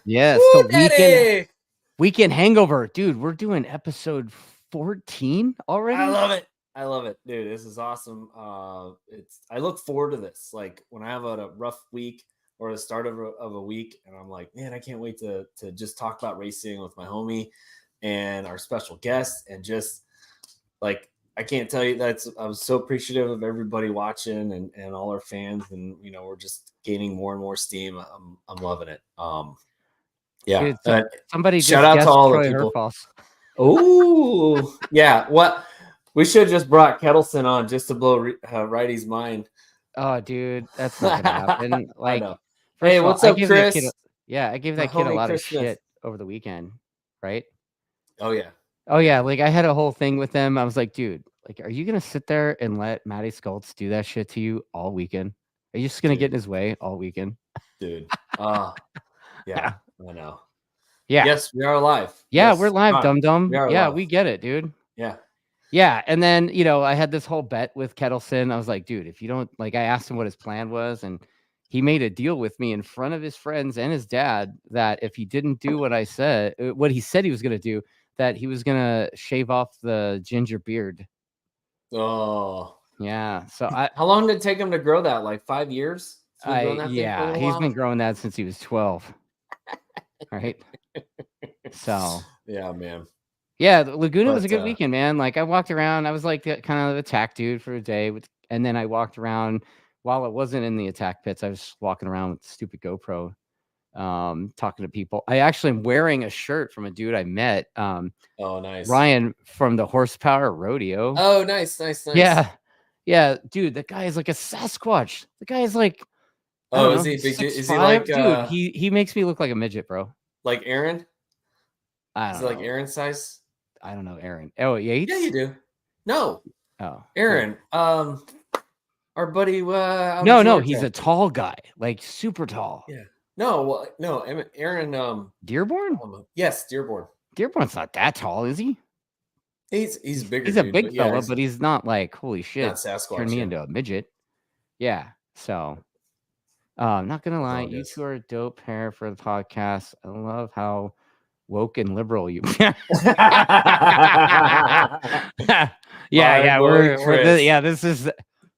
Yes, Woo, the weekend hangover, dude. We're doing episode 14 already. I love it, dude. This is awesome. I look forward to this. Like when I have a rough week or the start of a week, and I'm like, man, I can't wait to just talk about racing with my homie and our special guest, and just like I can't tell you I was so appreciative of everybody watching and all our fans, and we're just gaining more and more steam. I'm loving it. Yeah. Dude, somebody shout just out to all Troy the people. Herfoss. Oh, yeah. What we should have just brought Kettleson on just to blow Righty's mind. Oh, dude, that's not gonna happen. Like, hey, what's up, Chris? I gave that kid a lot of shit over the weekend, right? Oh yeah. Like I had a whole thing with them. I was like, dude, like, are you gonna sit there and let Matty Skultz do that shit to you all weekend? Are you just gonna get in his way all weekend? Dude. Yeah, I know. Yeah. Yes, we are live. Yeah, yes, we're live, dum-dum. Yeah, live. We get it, dude. Yeah. Yeah. And then, I had this whole bet with Kettleson. I was like, dude, if you don't, like, I asked him what his plan was, and he made a deal with me in front of his friends and his dad that if he didn't do what he said he was going to do, that he was going to shave off the ginger beard. Oh. Yeah. So how long did it take him to grow that? Like 5 years? He's been growing that since he was 12. Right. So yeah, man. Yeah, Laguna was a good weekend, man. Like I walked around, I was like kind of the attack dude for a day, and then I walked around while it wasn't in the attack pits. I was walking around with the stupid GoPro, talking to people. I actually am wearing a shirt from a dude I met. Oh, nice. Ryan from the Horsepower Rodeo. Oh, nice. Yeah, dude, that guy is like a Sasquatch. The guy is like, is he big? Is he like, dude? He makes me look like a midget, bro. Like Aaron? Is it like Aaron size? I don't know, Aaron. Oh, Yates? Yeah, you do. No. Oh, Aaron. Yeah. Our buddy. No, he's a tall guy, like super tall. Yeah. No, Aaron. Dearborn? Yes, Dearborn. Dearborn's not that tall, is he? He's bigger. He's a big fella, but he's not like, holy shit, not Sasquatch. Turn me into a midget. Yeah. So, I'm not gonna lie, you two are a dope pair for the podcast. I love how woke and liberal you. This is.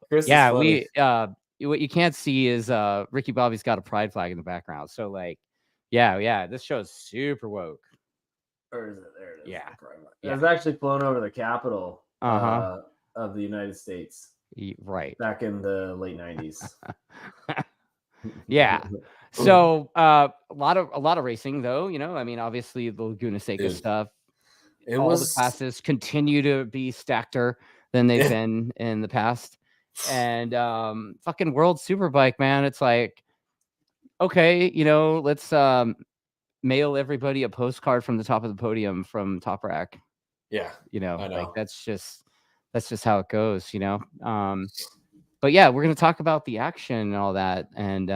Chris what you can't see is Ricky Bobby's got a pride flag in the background. So like, this show is super woke. Or is it? There it is. Yeah. It was actually flown over the Capitol of the United States. Right. Back in the late 90s. Yeah. So a lot of racing though, I mean, obviously the Laguna Seca stuff. The classes continue to be stackeder than they've been in the past. And fucking World Superbike, man. It's like, okay, let's mail everybody a postcard from the top of the podium from Top Rack. Yeah. I know. Like that's just how it goes, But yeah, we're gonna talk about the action and all that. And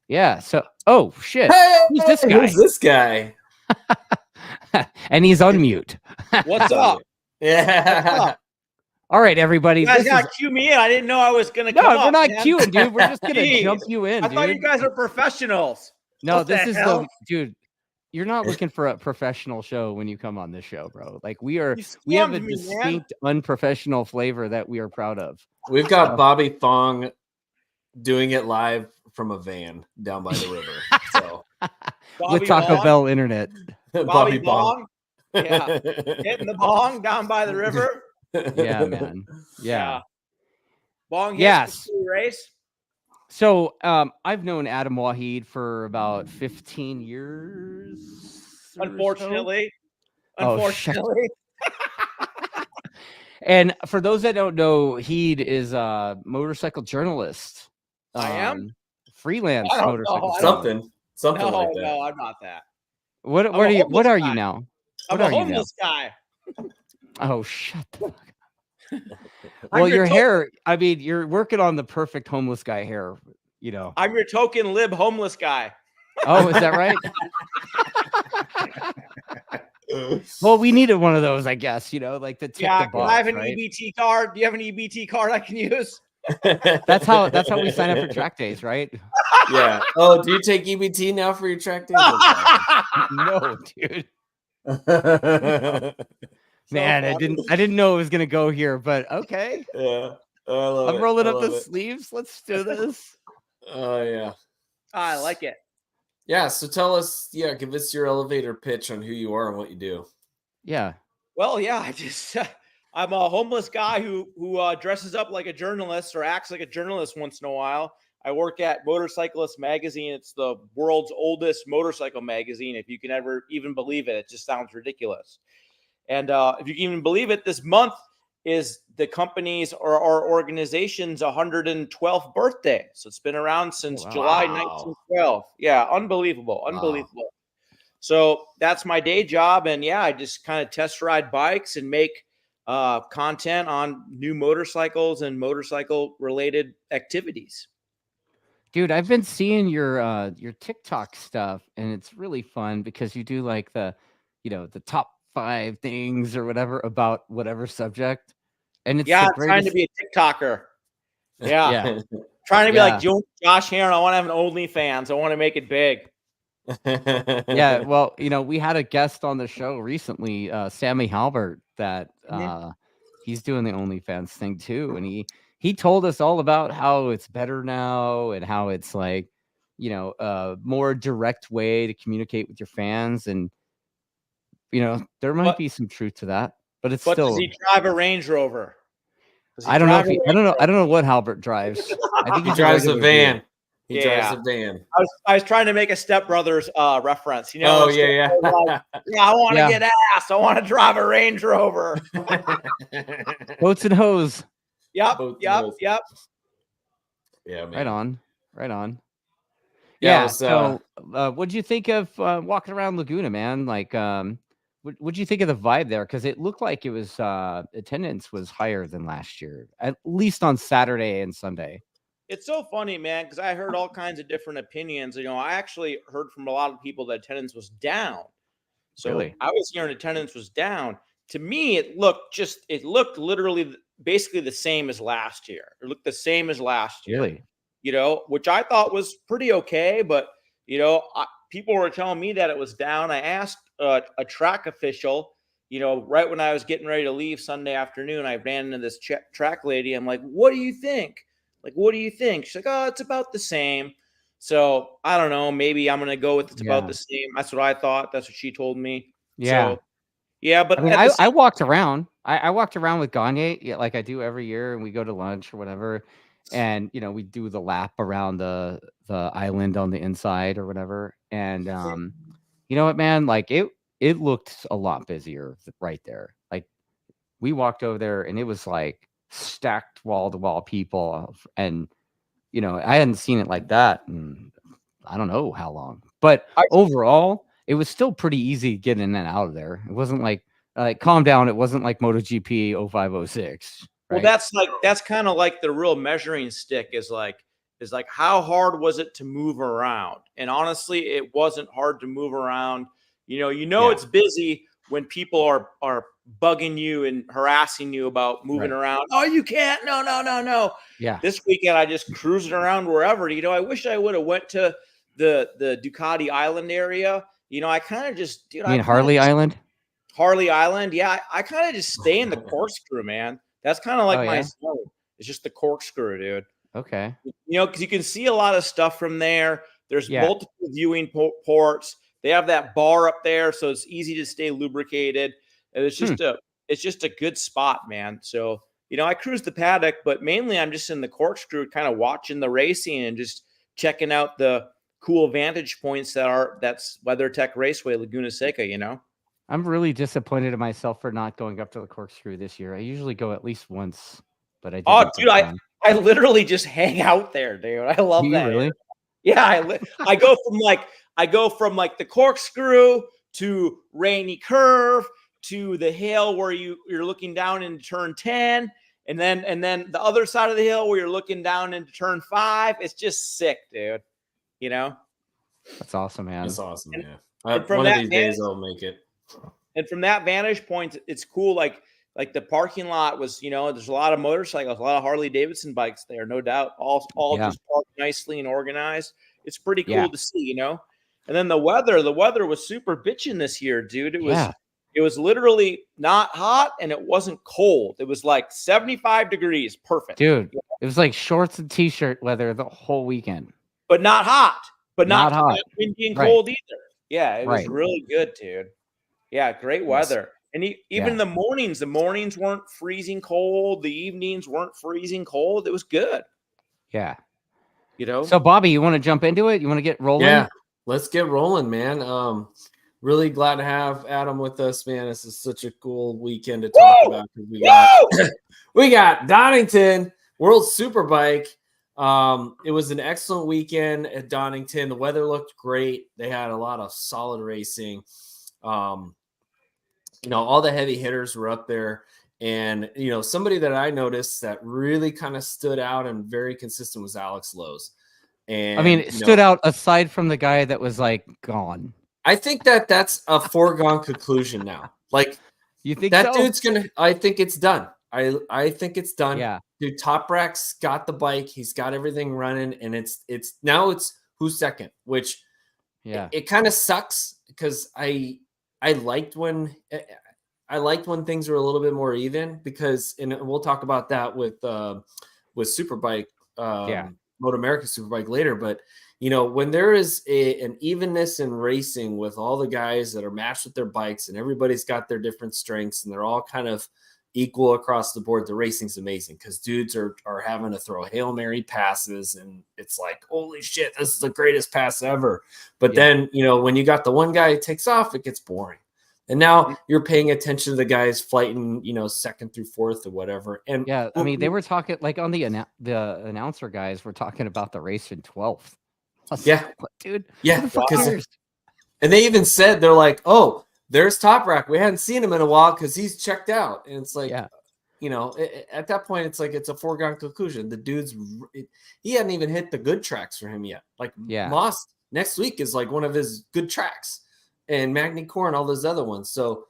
yeah. So oh shit. Hey, who's this guy? Who's this guy? And he's on mute. What's up? Yeah. What's up? All right, everybody. You guys got to cue me in. I didn't know I was going to come No, we're not man. queuing, dude. We're just going to jump you in, I thought you guys are professionals. No, what this is hell? Dude, you're not looking for a professional show when you come on this show, bro. Like we have a distinct unprofessional flavor that we are proud of. We've got Bobby Thong doing it live from a van down by the river. So with Taco Bong. Bell internet. Bobby Bong. Yeah. Hitting the bong down by the river. Yeah, man. Yeah. Bong hits yes. the race. So I've known Adam Waheed for about 15 years. Unfortunately. And for those that don't know, Heed is a motorcycle journalist. I am freelance motorcycle. Something like that. No, I'm not that. What are you now? I'm a homeless guy. Oh, shut the fuck up. Well, your hair, I mean, you're working on the perfect homeless guy hair, I'm your token lib homeless guy. Oh, is that right? Well, we needed one of those, I guess, like the tick the box, I have an right? EBT card. Do you have an EBT card I can use? That's how we sign up for track days, right? Yeah. Oh, do you take EBT now for your track days? No, dude. So Man, I funny. didn't know it was gonna go here, but okay. Yeah. I love I'm it. rolling I up the love it. sleeves. Let's do this. Oh yeah. I like it. Yeah. So tell us, give us your elevator pitch on who you are and what you do. Yeah. Well, yeah, I'm a homeless guy who dresses up like a journalist or acts like a journalist once in a while. I work at Motorcyclist Magazine. It's the world's oldest motorcycle magazine, if you can ever even believe it. It just sounds ridiculous. And if you can even believe it, this month is the company's or our organization's 112th birthday. So it's been around since July 1912. Yeah, unbelievable. Unbelievable. Wow. So that's my day job. And yeah, I just kind of test ride bikes and make content on new motorcycles and motorcycle related activities. Dude, I've been seeing your TikTok stuff, and it's really fun because you do like the top 5 things or whatever about whatever subject. And it's I'm trying to be a TikToker. Yeah. Trying to be like Josh Heron. I want to have an OnlyFans. I want to make it big. Yeah, well, we had a guest on the show recently, Sammy Halbert, that he's doing the OnlyFans thing too, and he told us all about how it's better now and how it's like, a more direct way to communicate with your fans, and there might be some truth to that, but still. Does he drive a Range Rover? I don't know if I don't know what Halbert drives. I think he drives a van. He drives a van. I was trying to make a Step Brothers reference. Oh yeah. I want to get ass. I want to drive a Range Rover. Boats and hose. Yep. Yeah, man. Right on. Yeah. So, what'd you think of walking around Laguna, man? Like, what'd you think of the vibe there? Because it looked like it was attendance was higher than last year, at least on Saturday and Sunday. It's so funny, man, because I heard all kinds of different opinions. I actually heard from a lot of people that attendance was down. So really? I was hearing attendance was down. To me, it looked literally basically the same as last year. It looked the same as last year. Really? Which I thought was pretty okay. But, people were telling me that it was down. I asked a track official, right when I was getting ready to leave Sunday afternoon, I ran into this track lady. I'm like, what do you think? She's like, oh, it's about the same. So I don't know. Maybe I'm going to go with it's about the same. That's what I thought. That's what she told me. Yeah. So, yeah. But I mean, I walked around. I walked around with Gagne, like I do every year, and we go to lunch or whatever. And, we do the lap around the island on the inside or whatever. And, you know what, man, like it looked a lot busier right there. Like we walked over there and it was like stacked wall to wall people. And, I hadn't seen it like that in I don't know how long, but overall it was still pretty easy getting in and out of there. It wasn't like calm down. It wasn't like MotoGP 0506. Right? Well, that's kind of like the real measuring stick is like how hard was it to move around? And honestly, it wasn't hard to move around. It's busy when people are bugging you and harassing you about moving around. Oh, you can't. No. Yeah. This weekend I just cruising around wherever. I wish I would have went to the Ducati Island area. I kind of just you mean Harley Island? Harley Island. Yeah, I kind of just stay in the corkscrew, man. That's kind of like my zone. It's just the corkscrew, dude. Okay. Because you can see a lot of stuff from there. There's multiple viewing ports. They have that bar up there, so it's easy to stay lubricated. And it's just a good spot, man. So, I cruise the paddock, but mainly I'm just in the corkscrew kind of watching the racing and just checking out the cool vantage points that's WeatherTech Raceway, Laguna Seca, I'm really disappointed in myself for not going up to the corkscrew this year. I usually go at least once, but I didn't. Oh, dude, I literally just hang out there, dude. I love that. Really? Yeah, I go from like the corkscrew to Rainy Curve to the hill where you're looking down into turn 10, and then the other side of the hill where you're looking down into turn 5. It's just sick, dude. That's awesome, man. That's awesome, yeah. One of these days I'll make it. And from that vantage point, it's cool. Like Like the parking lot was, there's a lot of motorcycles, a lot of Harley Davidson bikes there, no doubt. All just parked nicely and organized. It's pretty cool to see, And then the weather was super bitching this year, dude. It was literally not hot and it wasn't cold. It was like 75 degrees, perfect, dude. It was like shorts and t-shirt weather the whole weekend, but not hot, but not hot, windy and cold either. Yeah, it was really good, dude. Yeah, great weather. And even the mornings weren't freezing cold. The evenings weren't freezing cold. It was good. Yeah. So Bobby, you want to jump into it? You want to get rolling? Yeah, let's get rolling, man. Really glad to have Adam with us, man. This is such a cool weekend to talk about. We got Donington World Superbike. It was an excellent weekend at Donington. The weather looked great. They had a lot of solid racing. All the heavy hitters were up there. And, somebody that I noticed that really kind of stood out and very consistent was Alex Lowe's. And I mean, it stood out aside from the guy that was like gone. I think that's a foregone conclusion now. Like, you think that dude's I think it's done. I think it's done. Yeah. Dude, Top Rack's got the bike. He's got everything running. And it's who's second, which it kind of sucks because I liked when things were a little bit more even because, and we'll talk about that with Superbike, MotoAmerica Superbike later. But when there is an evenness in racing with all the guys that are matched with their bikes and everybody's got their different strengths and they're all kind of equal across the board, the racing's amazing because dudes are having to throw Hail Mary passes and it's like, holy shit, this is the greatest pass ever. But then, when you got the one guy who takes off, it gets boring. And now you're paying attention to the guys fighting, second through fourth or whatever. And I mean, they were talking like on the announcer guys were talking about the race in 12th. Dude. Yeah. And they even said, they're like, oh, there's Top Rack. We hadn't seen him in a while because he's checked out. And it's like, at that point, it's like it's a foregone conclusion. The dude's he hadn't even hit the good tracks for him yet. Like Moss next week is like one of his good tracks. And Magny Core and all those other ones. So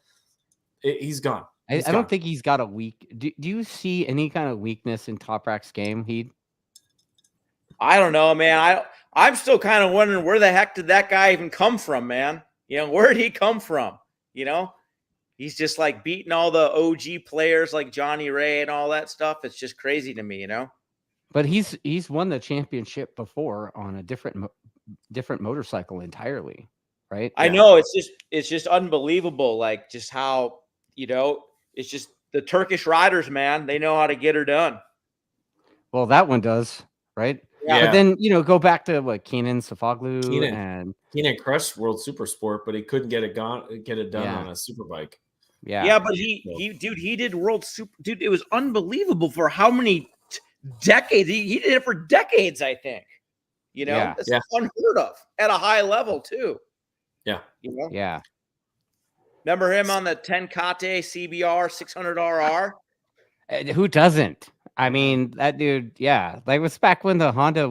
he's gone. I don't think he's got a weak. Do you see any kind of weakness in Top Rack's game? I don't know, man. I'm still kind of wondering where the heck did that guy even come from, man? Where did he come from? He's just like beating all the OG players like Johnny Ray and all that stuff. It's just crazy to me, But he's won the championship before on a different motorcycle entirely. Right? I know it's just unbelievable. Like just how, it's just the Turkish riders, man. They know how to get her done. Well, that one does, right? Yeah. But then, Go back to what Kenan Safoglu Kenan crushed World Super Sport, but he couldn't get it done on a Superbike. Yeah. Yeah, but he did World Super. Dude, it was unbelievable for how many decades. He did it for decades, I think. It's unheard of at a high level too. Yeah. Yeah. Remember him on the Tenkate CBR 600RR? Who doesn't? I mean, that dude, like it was back when the Honda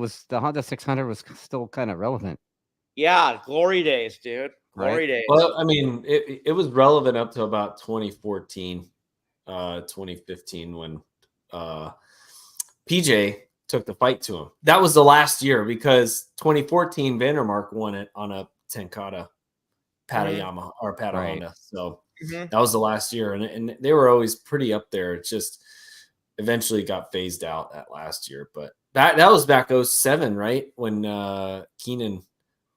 600 was still kind of relevant. Yeah, glory days, dude. Glory days. Well, I mean, it was relevant up to about 2014, 2015 when PJ took the fight to him. That was the last year because 2014 Vandermark won it on a Tenkate Yamaha or Honda. So that was the last year. And they were always pretty up there. It just eventually got phased out that last year. But that was back 07, right? When Kenan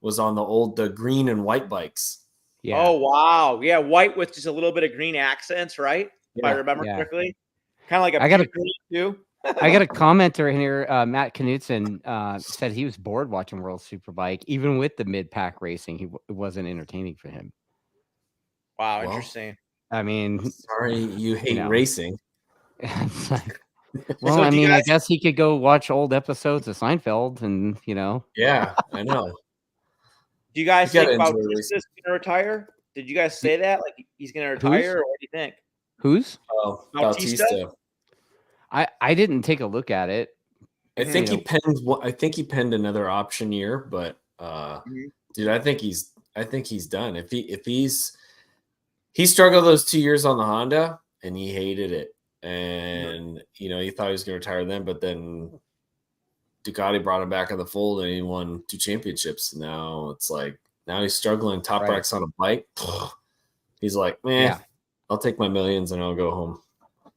was on the green and white bikes. Yeah. Oh, wow. Yeah, white with just a little bit of green accents, right? If I remember correctly. Kind of like a green too. I got a commenter in here. Matt Knutson said he was bored watching World Superbike, even with the mid-pack racing. It wasn't entertaining for him. Wow, interesting. I mean, sorry, you hate racing. Well, I mean, I guess he could go watch old episodes of Seinfeld, and Yeah, I know. Do you guys think about is going to retire? Did you guys say that? Like he's going to retire, or what do you think? Who's? Oh, Bautista. I didn't take a look at it. I think he penned. I think he penned another option year, but dude, I think he's done. If he struggled those 2 years on the Honda, and he hated it. And, you know, he thought he was going to retire then, but then Ducati brought him back in the fold and he won 2 championships. Now it's like, now he's struggling top racks on a bike. He's like, man, Yeah. I'll take my millions and I'll go home.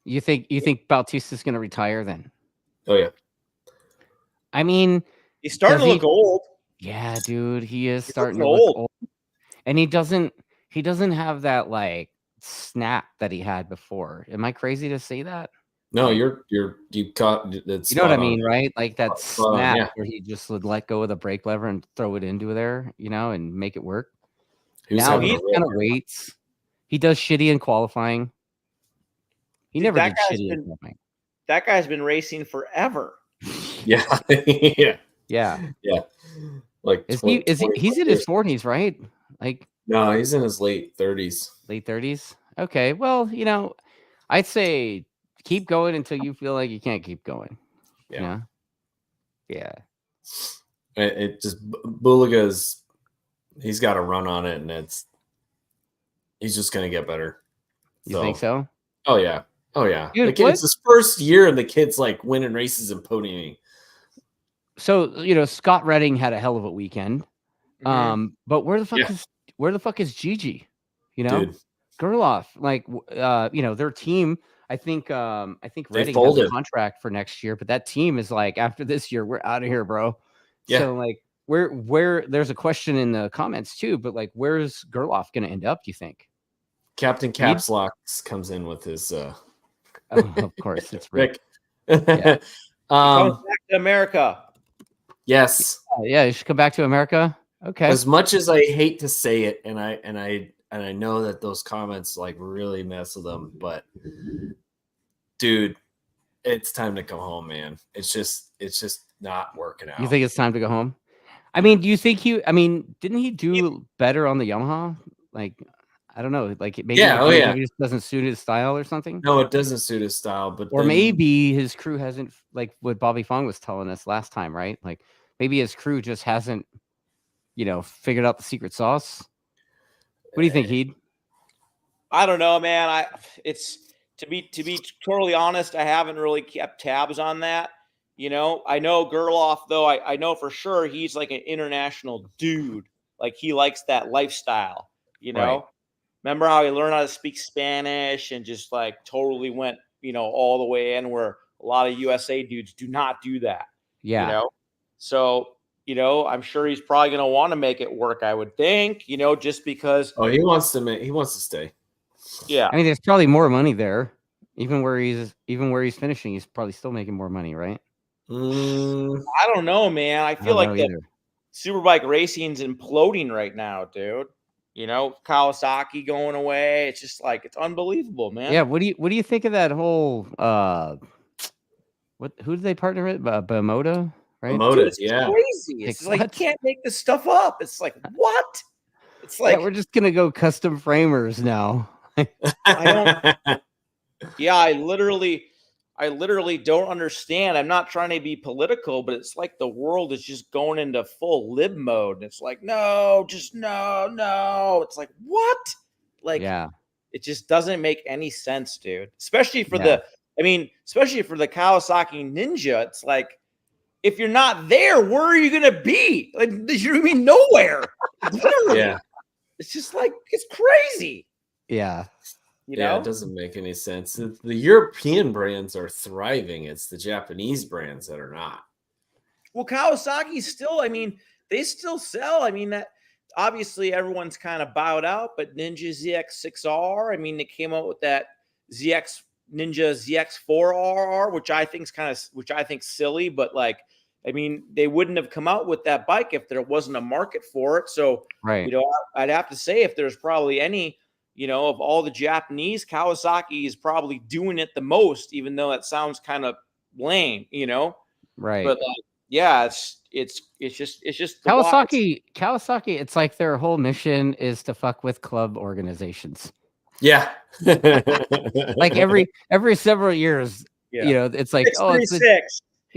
You think Bautista's going to retire then? Oh, yeah. I mean, he's starting to look old. Yeah, dude, he is starting to look old. And he doesn't have that like snap that he had before. Am I crazy to say that? No, you caught it. You know what I mean, right? Like that snap where he just would let go of the brake lever and throw it into there, you know, and make it work. Now he kind of waits. He does shitty in qualifying. He never did shitty in qualifying. That guy's been racing forever. Yeah. Yeah. Like he's in his 40s, right? Like no, he's in his late 30s. Late 30s. Okay. Well, you know, I'd say keep going until you feel like you can't keep going. Yeah. It just Bulaga's he's got a run on it, and he's just gonna get better. You think so? Oh yeah. Dude, it's his first year, and the kid's like winning races and podiuming. So you know, Scott Redding had a hell of a weekend. But where the fuck is Gigi? You know, dude. Gerloff, like you know, their team. I think Redding has a contract for next year, but that team is like, after this year, we're out of here, bro. Yeah. So like, where there's a question in the comments too, but like, where's Gerloff going to end up? Do you think? Captain Caps Locks comes in with his. Of course, it's Rick. Yeah. Comes back to America. Yes. Yeah, you should come back to America. Okay. As much as I hate to say it, and I know that those comments like really mess with them, but dude, it's time to come home, man. It's just not working out. You think it's time to go home? I mean, do you think didn't he do better on the Yamaha? Like, I don't know, like maybe it just doesn't suit his style or something. No, it doesn't suit his style, but maybe his crew hasn't, like what Bobby Fong was telling us last time, right? Like maybe his crew just hasn't, you know, figured out the secret sauce. What do you think, Heed? I don't know, man. To be totally honest, I haven't really kept tabs on that. You know, I know Gerloff, though. I know for sure he's like an international dude. Like he likes that lifestyle. You know, right. Remember how he learned how to speak Spanish and just like totally went, you know, all the way in, where a lot of USA dudes do not do that. Yeah. You know, so. You know, I'm sure he's probably going to want to make it work, I would think, you know, just because. Oh, he wants to stay. Yeah. I mean, there's probably more money there. Even where he's finishing, he's probably still making more money, right? I don't know, man. I feel like the Superbike racing's imploding right now, dude. You know, Kawasaki going away. It's just like, it's unbelievable, man. Yeah. What do you think of that whole, who did they partner with? Bimoda? Right? Dude, it's crazy. It's like you can't make this stuff up. It's like, what? It's like we're just gonna go custom framers now. I literally don't understand. I'm not trying to be political, but it's like the world is just going into full lib mode. And it's like, no. It's like, what? Like, it just doesn't make any sense, dude. Especially for the Kawasaki Ninja. It's like, if you're not there, where are you going to be? Like, you mean nowhere? Literally. Yeah. It's just like, it's crazy. Yeah. You know? It doesn't make any sense. The European brands are thriving. It's the Japanese brands that are not. Well, Kawasaki still, they still sell. That obviously everyone's kind of bowed out, but Ninja ZX6R, they came out with that Ninja ZX4RR, which I think silly, but like, they wouldn't have come out with that bike if there wasn't a market for it. So, right. You know, I'd have to say if there's probably any, you know, of all the Japanese, Kawasaki is probably doing it the most, even though that sounds kind of lame, you know? Right. But like, yeah, it's just Kawasaki. It's like their whole mission is to fuck with club organizations. Yeah. Like every several years, you know, it's like, it's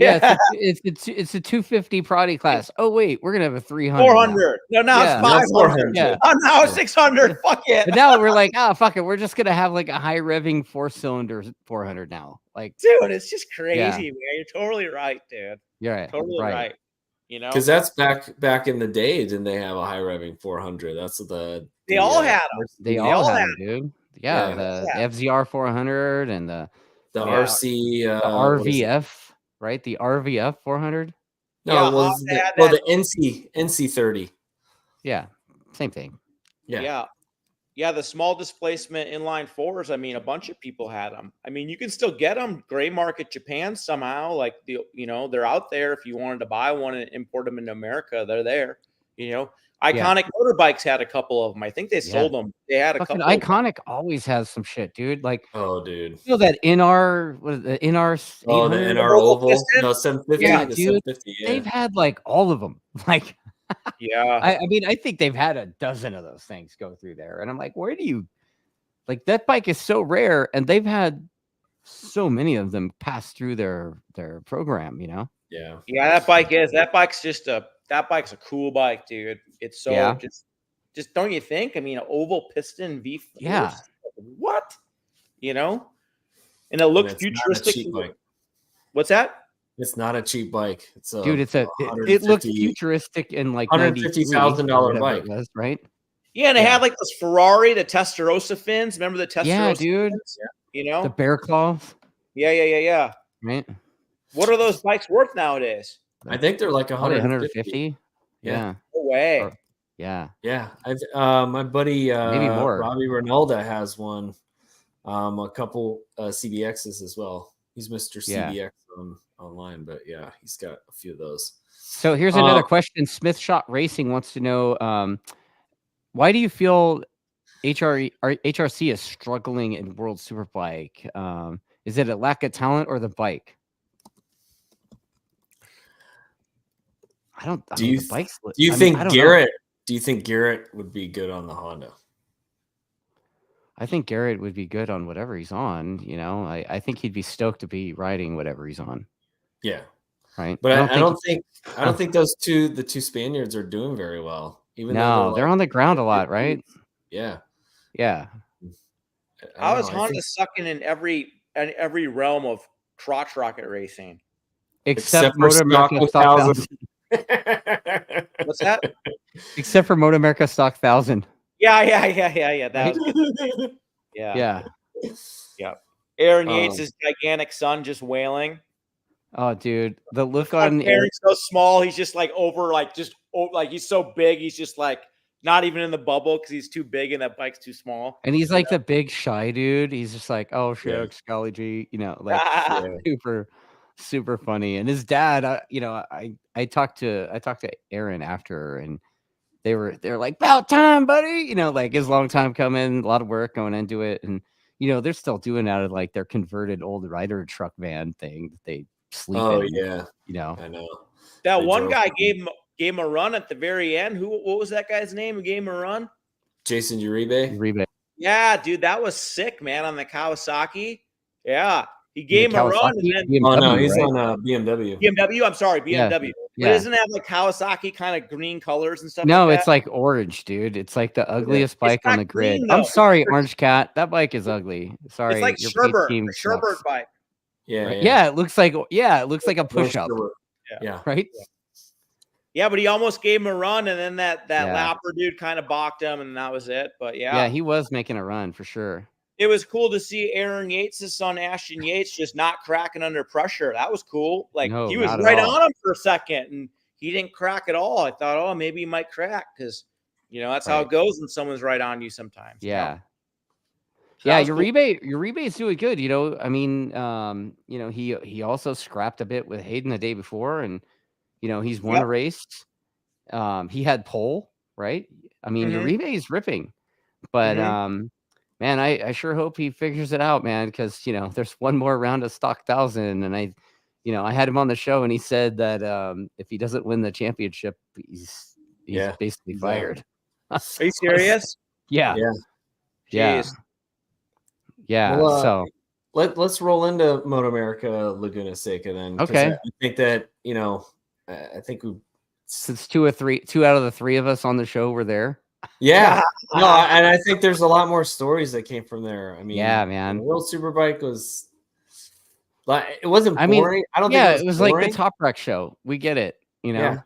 Yeah, it's a 250 Prodi class. Oh wait, we're gonna have a 300. 400. No, now it's 500. Yeah. Oh, now it's 600. Fuck it. But now we're like, oh fuck it, we're just gonna have like a high revving 4-cylinder 400 now. Like, dude, it's just crazy, man. You're totally right, dude. You're right. Totally right. You know, because that's back in the day. Didn't they have a high revving 400? That's what they all had them. They all had them, dude. Yeah, the FZR 400 and the RC, the RVF, right? The RVF 400. No, it was the NC 30. Yeah, same thing. Yeah, the small displacement inline fours. I mean, a bunch of people had them. I mean, you can still get them gray market Japan somehow. Like they're out there. If you wanted to buy one and import them into America, they're there. You know, Iconic Motorbikes had a couple of them. I think they sold them. They had a couple. Iconic always has some shit, dude. Like, oh, dude, you know that NR, what is it, NR? Oh, the NR Oval, no, 750. Yeah, the dude, 750. Yeah. They've had like all of them. Like, yeah, I mean, I think they've had a dozen of those things go through there, and I'm like, where do you? Like, that bike is so rare, and they've had so many of them pass through their program. You know? Yeah. That bike's a cool bike, dude. It's so just don't you think? I mean, an oval piston V4. Yeah. What? You know? And it looks futuristic. What's that? It's not a cheap bike. It's a dude. It looks futuristic and like $150,000 bike, was, right? Yeah, and it had like those Ferrari, the Testarossa fins. Remember the Testarossa? Yeah, dude. Fins? You know, the bear claws. Yeah. Right. What are those bikes worth nowadays? I think they're like 150. No Yeah. way. Yeah. My buddy maybe more. Robbie Ronaldo has one. A couple CBXs as well. He's Mr. CBX online, but yeah, he's got a few of those. So here's another question. Smith Shot Racing wants to know, why do you feel HRC is struggling in World Superbike? Is it a lack of talent or the bike? Do you think Garrett would be good on the Honda? I think Garrett would be good on whatever he's on. You know, I think he'd be stoked to be riding whatever he's on. Yeah. Right. But I don't think the two Spaniards are doing very well. Even though they're on the ground a lot, right? Yeah. How is Honda sucking in every realm of crotch rocket racing? Except for MotoAmerica Stock 1000. What's that? Except for MotoAmerica Stock 1000. Yeah. That was good. Yeah. Aaron Yates' gigantic son just wailing. Oh, dude, the look on Aaron's so small. He's just like he's so big. He's just like not even in the bubble because he's too big and that bike's too small. And he's like the big shy dude. He's just like, oh, shucks, golly gee, you know, like super funny. And his dad, I talked to Aaron after, and they're like, about time, buddy. You know, like his long time coming, a lot of work going into it, and you know they're still doing out of like their converted old Ryder truck van thing that they sleep in. Yeah, you know, I know that one guy gave him a run at the very end. What was that guy's name who gave him a run? Jason Uribe. Yeah, dude, that was sick, man. On the Kawasaki. Yeah. He gave him a run. And then, he's on BMW. BMW? I'm sorry, BMW. Yeah. But isn't that like Kawasaki kind of green colors and stuff? No, like it's like orange, dude. It's like the ugliest bike on the grid. Green, I'm sorry, Orange Cat. That bike is ugly. Sorry. It's like Sherbert bike. Yeah. It looks like a push-up. Yeah. Right? Yeah, but he almost gave him a run, and then that Lapper dude kind of balked him, and that was it. But yeah, he was making a run for sure. It was cool to see Aaron Yates' son, Ashton Yates, just not cracking under pressure. That was cool. Like, he was right on him for a second, and he didn't crack at all. I thought, oh, maybe he might crack because, you know, that's how it goes when someone's right on you sometimes. Yeah. You know? So Uribe's doing good. You know, I mean, you know, he also scrapped a bit with Hayden the day before, and, you know, he's won a race. He had pole, right? I mean, Uribe is ripping, but, man, I sure hope he figures it out, man, because, you know, there's one more round of Stock 1000, and I had him on the show, and he said that if he doesn't win the championship, he's basically fired. Are you serious? Yeah. Jeez. Yeah. Well, so let's roll into MotoAmerica Laguna Seca then. Okay. I think that, you know, I think we since two out of the three of us on the show were there. Yeah. No, and I think there's a lot more stories that came from there. I mean, yeah, man. World Superbike was like, it wasn't boring. I mean, I don't think it was like the Top Wreck show. We get it, you know. Yeah.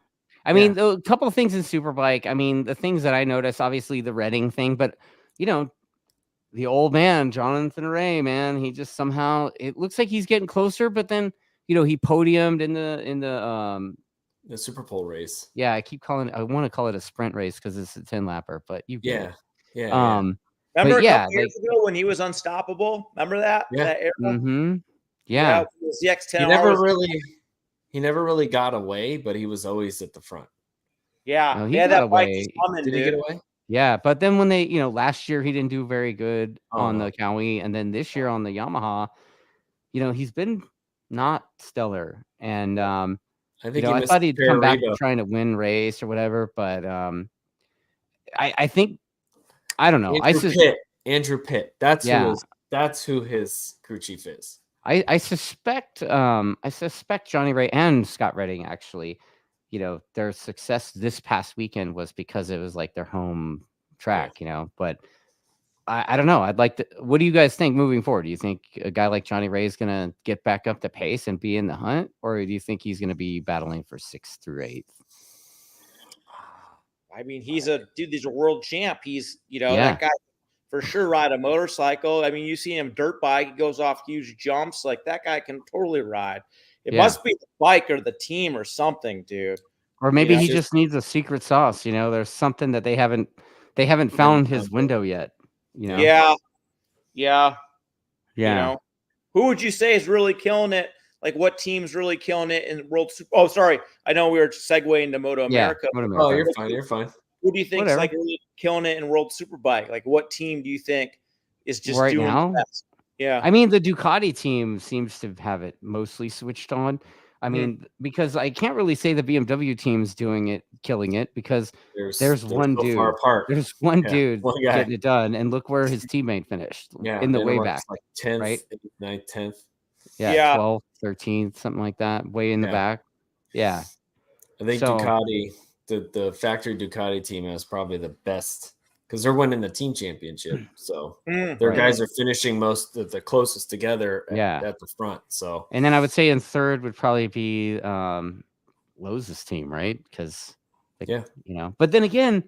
I mean, a couple of things in Superbike. I mean, the things that I noticed, obviously the Redding thing, but you know, the old man, Jonathan Ray, man, he just somehow, it looks like he's getting closer, but then, you know, he podiumed in the Super Pole race. Yeah, I want to call it a sprint race because it's a 10-lapper, but you get it. Yeah. Remember a couple years ago when he was unstoppable? Remember that? Yeah. That era? Mm-hmm. Yeah. It was the X10. He never really got away, but he was always at the front. Yeah. No, he got away. Did he get away? Yeah, but then when they, you know, last year he didn't do very good on the Kawi, and then this year on the Yamaha, you know, he's been not stellar. And I think I thought he'd come back trying to win race or whatever, but I think I don't know. Andrew Pitt. That's who his crew chief is. I suspect Johnny Ray and Scott Redding actually, you know, their success this past weekend was because it was like their home track, you know, but I don't know. I'd like to, what do you guys think moving forward? Do you think a guy like Johnny Ray is going to get back up to pace and be in the hunt, or do you think he's going to be battling for 6th through 8th? I mean, he's a world champ. He's, you know, that guy for sure ride a motorcycle. I mean, you see him dirt bike, he goes off huge jumps. Like that guy can totally ride. It must be the bike or the team or something, dude. Or maybe he just needs a secret sauce. You know, there's something that they haven't found his window yet. You know? Yeah. You know, who would you say is really killing it? Like, what team's really killing it in World Super? Oh, sorry, I know we were segueing to MotoAmerica. Oh, you're fine. Who do you think is like really killing it in World Superbike? Like, what team do you think is just right doing now? the best? Yeah, I mean, the Ducati team seems to have it mostly switched on. I mean, because I can't really say the BMW team's killing it, because there's one dude. There's one dude getting it done, and look where his teammate finished in the way back, like 10th, right? 9th, 10th. Yeah, 12th, 13th, something like that, way in the back. Yeah, I think Ducati, the factory Ducati team has probably the best, because they're winning the team championship. So their guys are finishing most of the closest together at the front. So, and then I would say in third would probably be Lowe's team, right? Because you know, but then again,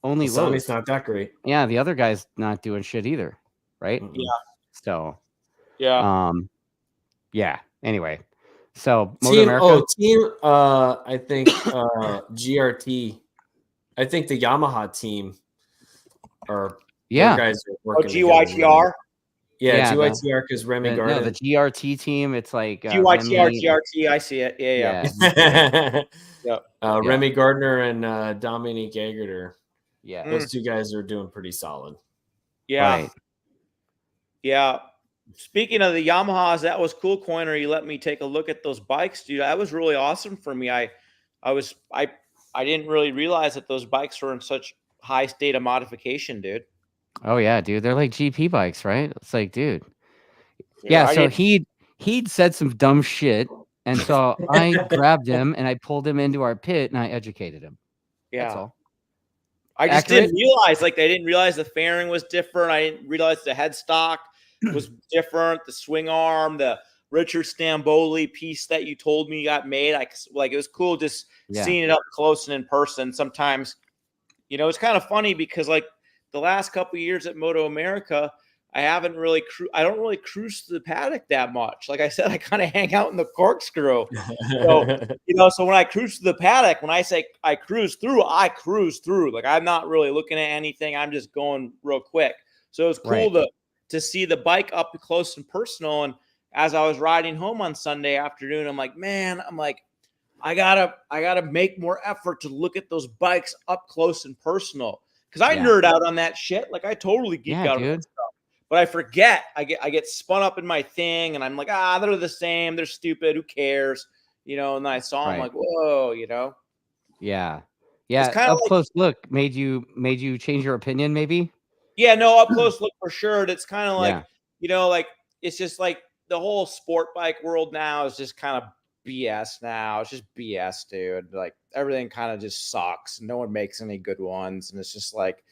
only Lowe's not that great. Yeah, the other guy's not doing shit either, right? Mm-hmm. So anyway, so team I think GRT, I think the Yamaha team guys are working GYTR. GYTR, because Remy Gardner. No, the GRT team, it's like GYTR, GRT. I see it. Remy Gardner and Dominique Agerter. Yeah, those two guys are doing pretty solid. Yeah. Speaking of the Yamahas, that was cool, Coiner. You let me take a look at those bikes, dude. That was really awesome for me. I didn't really realize that those bikes were in such high state of modification, dude. Oh yeah, dude. They're like GP bikes, right? It's like, dude. Yeah, so he'd said some dumb shit, and so I grabbed him and I pulled him into our pit and I educated him. Yeah. That's all. I just didn't realize, I didn't realize the fairing was different. I didn't realize the headstock was different. The swing arm, the Richard Stamboli piece that you told me got made. It was cool just seeing it up close and in person. Sometimes, you know, it's kind of funny because the last couple of years at MotoAmerica, I don't really cruise to the paddock that much. Like I said, I kind of hang out in the corkscrew. So, you know, so when I cruise to the paddock, when I say I cruise through. Like, I'm not really looking at anything. I'm just going real quick. So it was cool to see the bike up close and personal. And as I was riding home on Sunday afternoon, I'm like, I gotta make more effort to look at those bikes up close and personal. Because I nerd out on that shit. Like, I totally geek out on that stuff. But I forget. I get spun up in my thing, and I'm like, they're the same. They're stupid. Who cares? You know. And then I saw them, like, whoa, you know. Yeah. Up close look made you change your opinion, maybe. Yeah, no, up close look for sure. It's kind of like, you know, like it's just like the whole sport bike world now is just kind of BS now. It's just BS, dude. Like everything kind of just sucks. No one makes any good ones. And it's just like,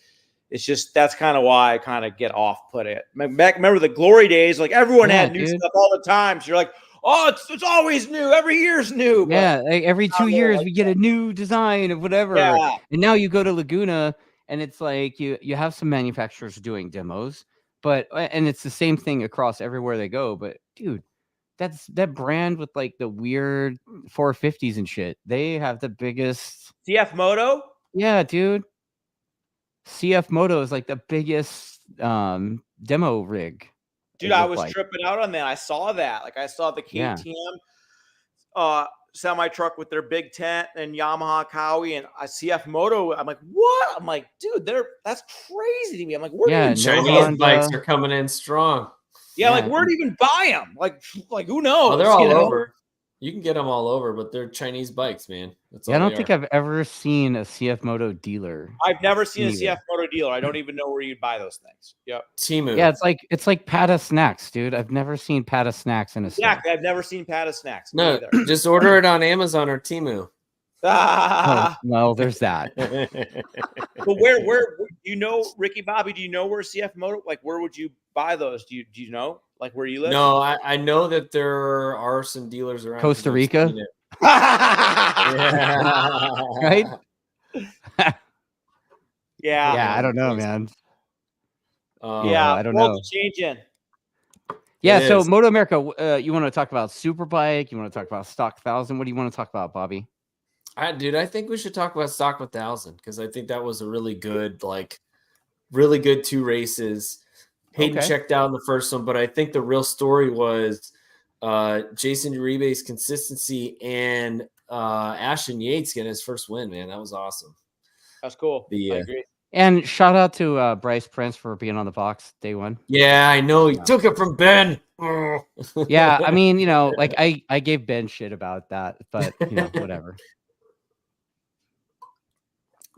that's kind of why I kind of get off put it. Remember the glory days? Like everyone had new stuff all the time. So you're like, oh, it's always new. Every year's new. Yeah. Like every 2 years we get a new design of whatever. Yeah. And now you go to Laguna and it's like you have some manufacturers doing demos, and it's the same thing across everywhere they go. But dude, that brand with like the weird 450s and shit. They have the biggest CF Moto. Yeah, dude. CF Moto is like the biggest demo rig. Dude, I was tripping out on that. I saw that. Like I saw the KTM semi truck with their big tent and Yamaha Cowie and CF Moto. I'm like, what? I'm like, dude, that's crazy to me. I'm like, where do Chinese bikes are coming in strong. Yeah, like where do you even buy them? Like who knows? Oh, they're all over. You can get them all over, but they're Chinese bikes, man. That's all I don't think I've ever seen a CF Moto dealer. I've never seen a CF Moto dealer. I don't even know where you'd buy those things. Yep. Temu. Yeah, it's like Pata Snacks, dude. I've never seen Pata Snacks in a store. Exactly. I've never seen Pata Snacks. No, just order it on Amazon or Temu. Well, there's that. But where you know, Ricky Bobby, do you know where CF Moto, like where would you buy those? Do you know? Like where you live? No, I know that there are some dealers around Costa Rica. Right? Yeah, I don't know, man. I don't know. Changing. Yeah, so MotoAmerica, you want to talk about Superbike? You want to talk about Stock 1000? What do you want to talk about, Bobby? Dude, I think we should talk about Stock 1000 because I think that was a really good 2 races. Hayden checked out in the first one, but I think the real story was Jason Uribe's consistency and Ashton Yates getting his first win, man. That was awesome. That's cool. I agree. And shout out to Bryce Prince for being on the box day one. Yeah, I know. He took it from Ben. Yeah, I mean, like I gave Ben shit about that, but whatever.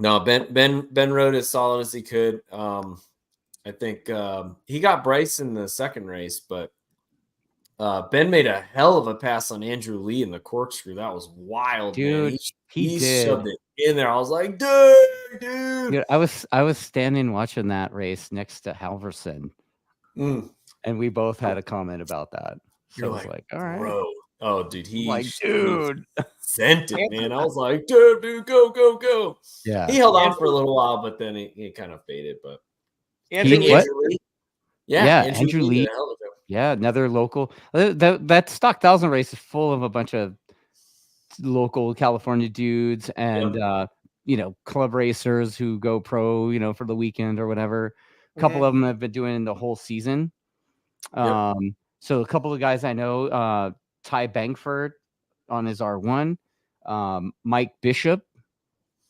No, Ben rode as solid as he could. I think he got Bryce in the second race, but Ben made a hell of a pass on Andrew Lee in the corkscrew. That was wild, dude. Man. He shoved it in there. I was like, dude. I was standing watching that race next to Halverson, and we both had a comment about that. So You're I was like, all right, bro. Oh, dude, he sent it, man. I was like, dude, go. Yeah, he held on for a little while, but then he kind of faded. But Andrew Lee. Yeah, Andrew Lee. Yeah, another local. That Stock 1000 race is full of a bunch of local California dudes and club racers who go pro, for the weekend or whatever. A couple of them have been doing the whole season. So a couple of guys I know, Ty Bankford on his R1, Mike Bishop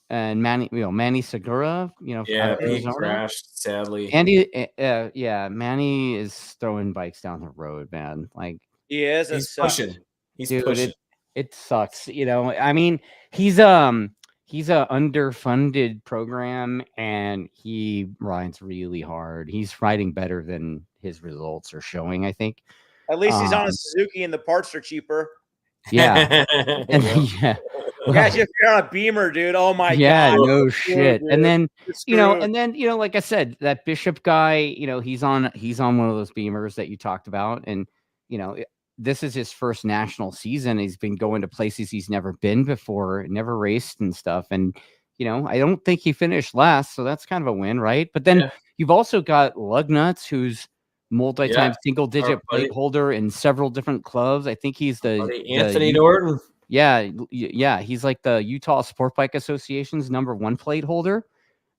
and Manny Segura, he crashed sadly. Andy, Manny is throwing bikes down the road, man. Like he is. He's pushing. He's pushing. It sucks. I mean, he's a underfunded program and he rides really hard. He's riding better than his results are showing, I think. At least he's on a Suzuki and the parts are cheaper. Yeah. Guys, if you're on a Beamer, dude, oh my god. Yeah, no shit. Dude. And then like I said, that Bishop guy, he's on one of those Beamers that you talked about, and this is his first national season. He's been going to places he's never been before, never raced and stuff. And, I don't think he finished last. So that's kind of a win, right? But then you've also got Lugnuts, who's multi-time single-digit plate holder in several different clubs. I think he's Anthony Norton. Yeah. He's like the Utah Sport Bike Association's #1 plate holder.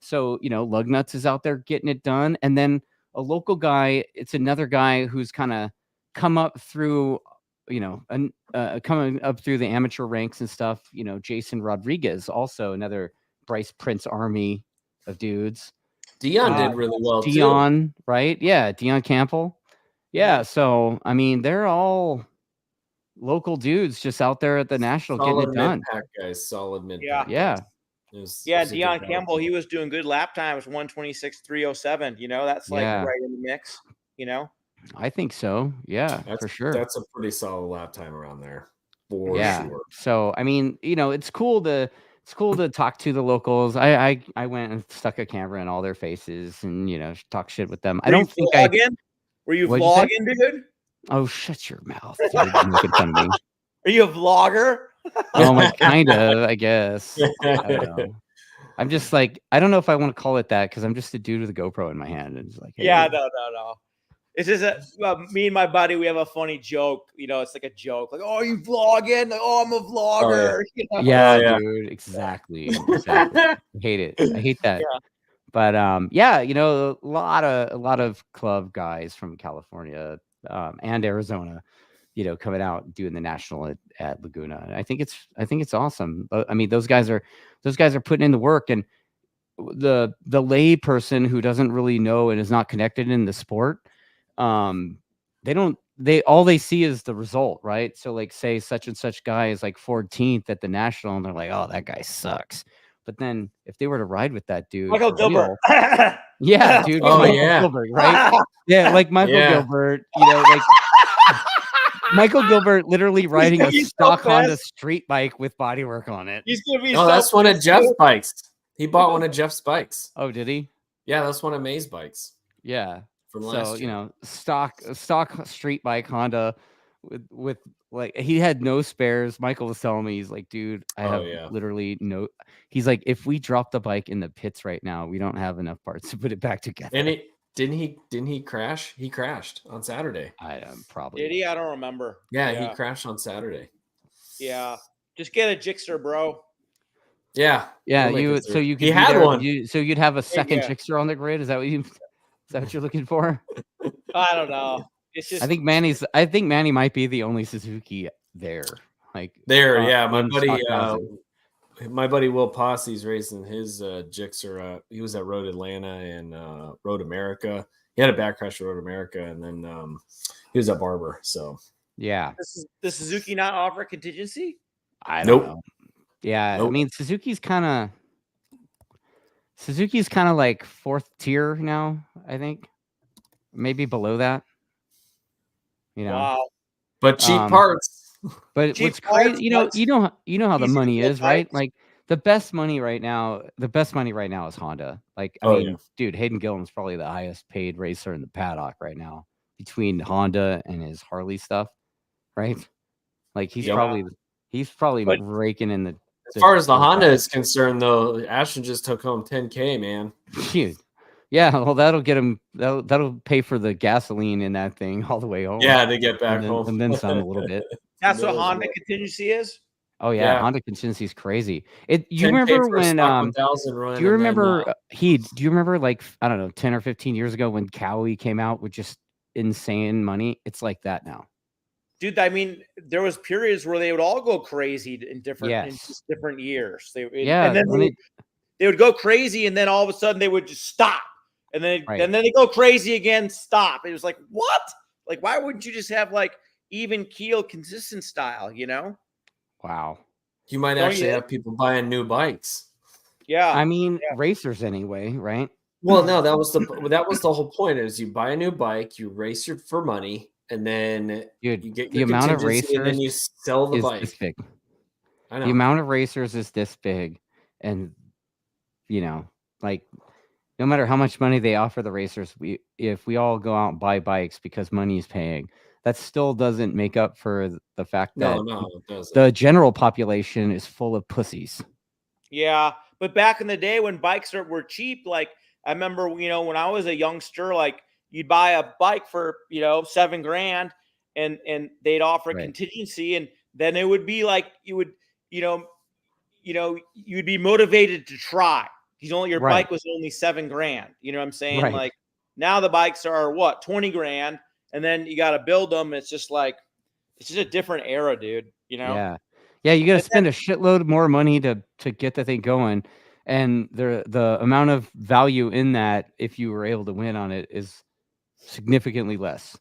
So, Lugnuts is out there getting it done. And then a local guy, it's another guy who's kind of come up through, coming up through the amateur ranks and stuff. Jason Rodriguez, also another Bryce Prince army of dudes. Dion did really well. Dion, right? Yeah, Dion Campbell. Yeah, so I mean, they're all local dudes just out there at the national getting it done. Mid-pack guys, solid mid-pack. Yeah. Dion Campbell, he was doing good lap times, 126.307. That's like right in the mix. I think so. Yeah, for sure. That's a pretty solid lap time around there. For sure. So I mean, it's cool to talk to the locals. I went and stuck a camera in all their faces and talk shit with them. I don't think Were you vlogging, dude? Oh, shut your mouth, dude. You're making fun of me. Are you a vlogger? Oh my, kind of, I guess. I don't know. I'm just like, I don't know if I want to call it that because I'm just a dude with a GoPro in my hand and it's like, hey, no. It's just me and my buddy, we have a funny joke. It's like a joke. Like, oh, you vlogging? Like, oh, I'm a vlogger. Yeah, dude. Exactly. I hate it. I hate that. Yeah. But a lot of club guys from California and Arizona, coming out and doing the national at Laguna. And I think it's awesome. I mean, those guys are putting in the work, and the lay person who doesn't really know and is not connected in the sport, all they see is the result, right? So like, say such and such guy is like 14th at the national and they're like, oh, that guy sucks. But then if they were to ride with that dude, Michael Gilbert. Yeah, dude. Oh, Michael yeah. Gilbert, right? Yeah, like Michael Gilbert, like Michael Gilbert literally riding a stock Honda street bike with bodywork on it. He's gonna be that's one of Jeff's bikes. He bought one of Jeff's bikes. Oh, did he? Yeah, that's one of May's bikes. Yeah. From last year. Stock street bike Honda with like, he had no spares. Michael was telling me, he's like, dude, I have literally no. He's like, if we drop the bike in the pits right now, we don't have enough parts to put it back together. And didn't he crash? He crashed on Saturday. I probably did he? I don't remember. Yeah, he crashed on Saturday. Yeah, just get a Gixxer, bro. Yeah. You could. He had one. So you'd have a second Gixxer on the grid. Is that what you're looking for? I don't know. It's just. I think Manny might be the only Suzuki there. Like there, my buddy Will Posse's racing his Gixxer. He was at Road Atlanta and Road America. He had a back crash at Road America, and then he was at Barber. So yeah, does Suzuki not offer contingency? I don't know. Yeah, nope. I mean Suzuki's kind of like fourth tier now. I think maybe below that. Wow. But cheap parts. But cheap what's crazy, you know how the money is, right? Like the best money right now is Honda. Like, I mean, dude, Hayden Gillen's probably the highest paid racer in the paddock right now between Honda and his Harley stuff, right? Like he's probably raking in the. As far as the Honda is concerned, though, Ashton just took home $10K, man. Dude. Yeah, well, that'll get him. That'll pay for the gasoline in that thing all the way home. Yeah, to get back home, and then some a little bit. That's what Honda contingency is. Oh yeah, Honda contingency is crazy. You remember when? Do you remember Do you remember like, I don't know, 10 or 15 years ago when Cowie came out with just insane money? It's like that now. Dude, I mean, there was periods where they would all go crazy in different years. And then they would go crazy, and then all of a sudden they would just stop, and then they go crazy again, stop. It was like, what? Like, why wouldn't you just have like even keel, consistent style? Wow. You might actually have people buying new bikes. Yeah, I mean, racers anyway, right? Well, no, that was the whole point. Is you buy a new bike, you race for money. And then you get the amount of racers, and then you sell the bike. This big. I know. The amount of racers is this big, and like no matter how much money they offer the racers, if we all go out and buy bikes because money is paying, that still doesn't make up for the fact that the general population is full of pussies. Yeah, but back in the day when bikes were cheap, like I remember, when I was a youngster, like. You'd buy a bike for, $7,000 and they'd offer contingency. And then it would be like, you'd be motivated to try. Your bike was only $7,000. You know what I'm saying? Right. Like now the bikes are what, $20,000, and then you got to build them. It's just like, it's just a different era, dude. Yeah. You got to spend a shitload more money to get the thing going. And the amount of value in that, if you were able to win on it, is significantly less.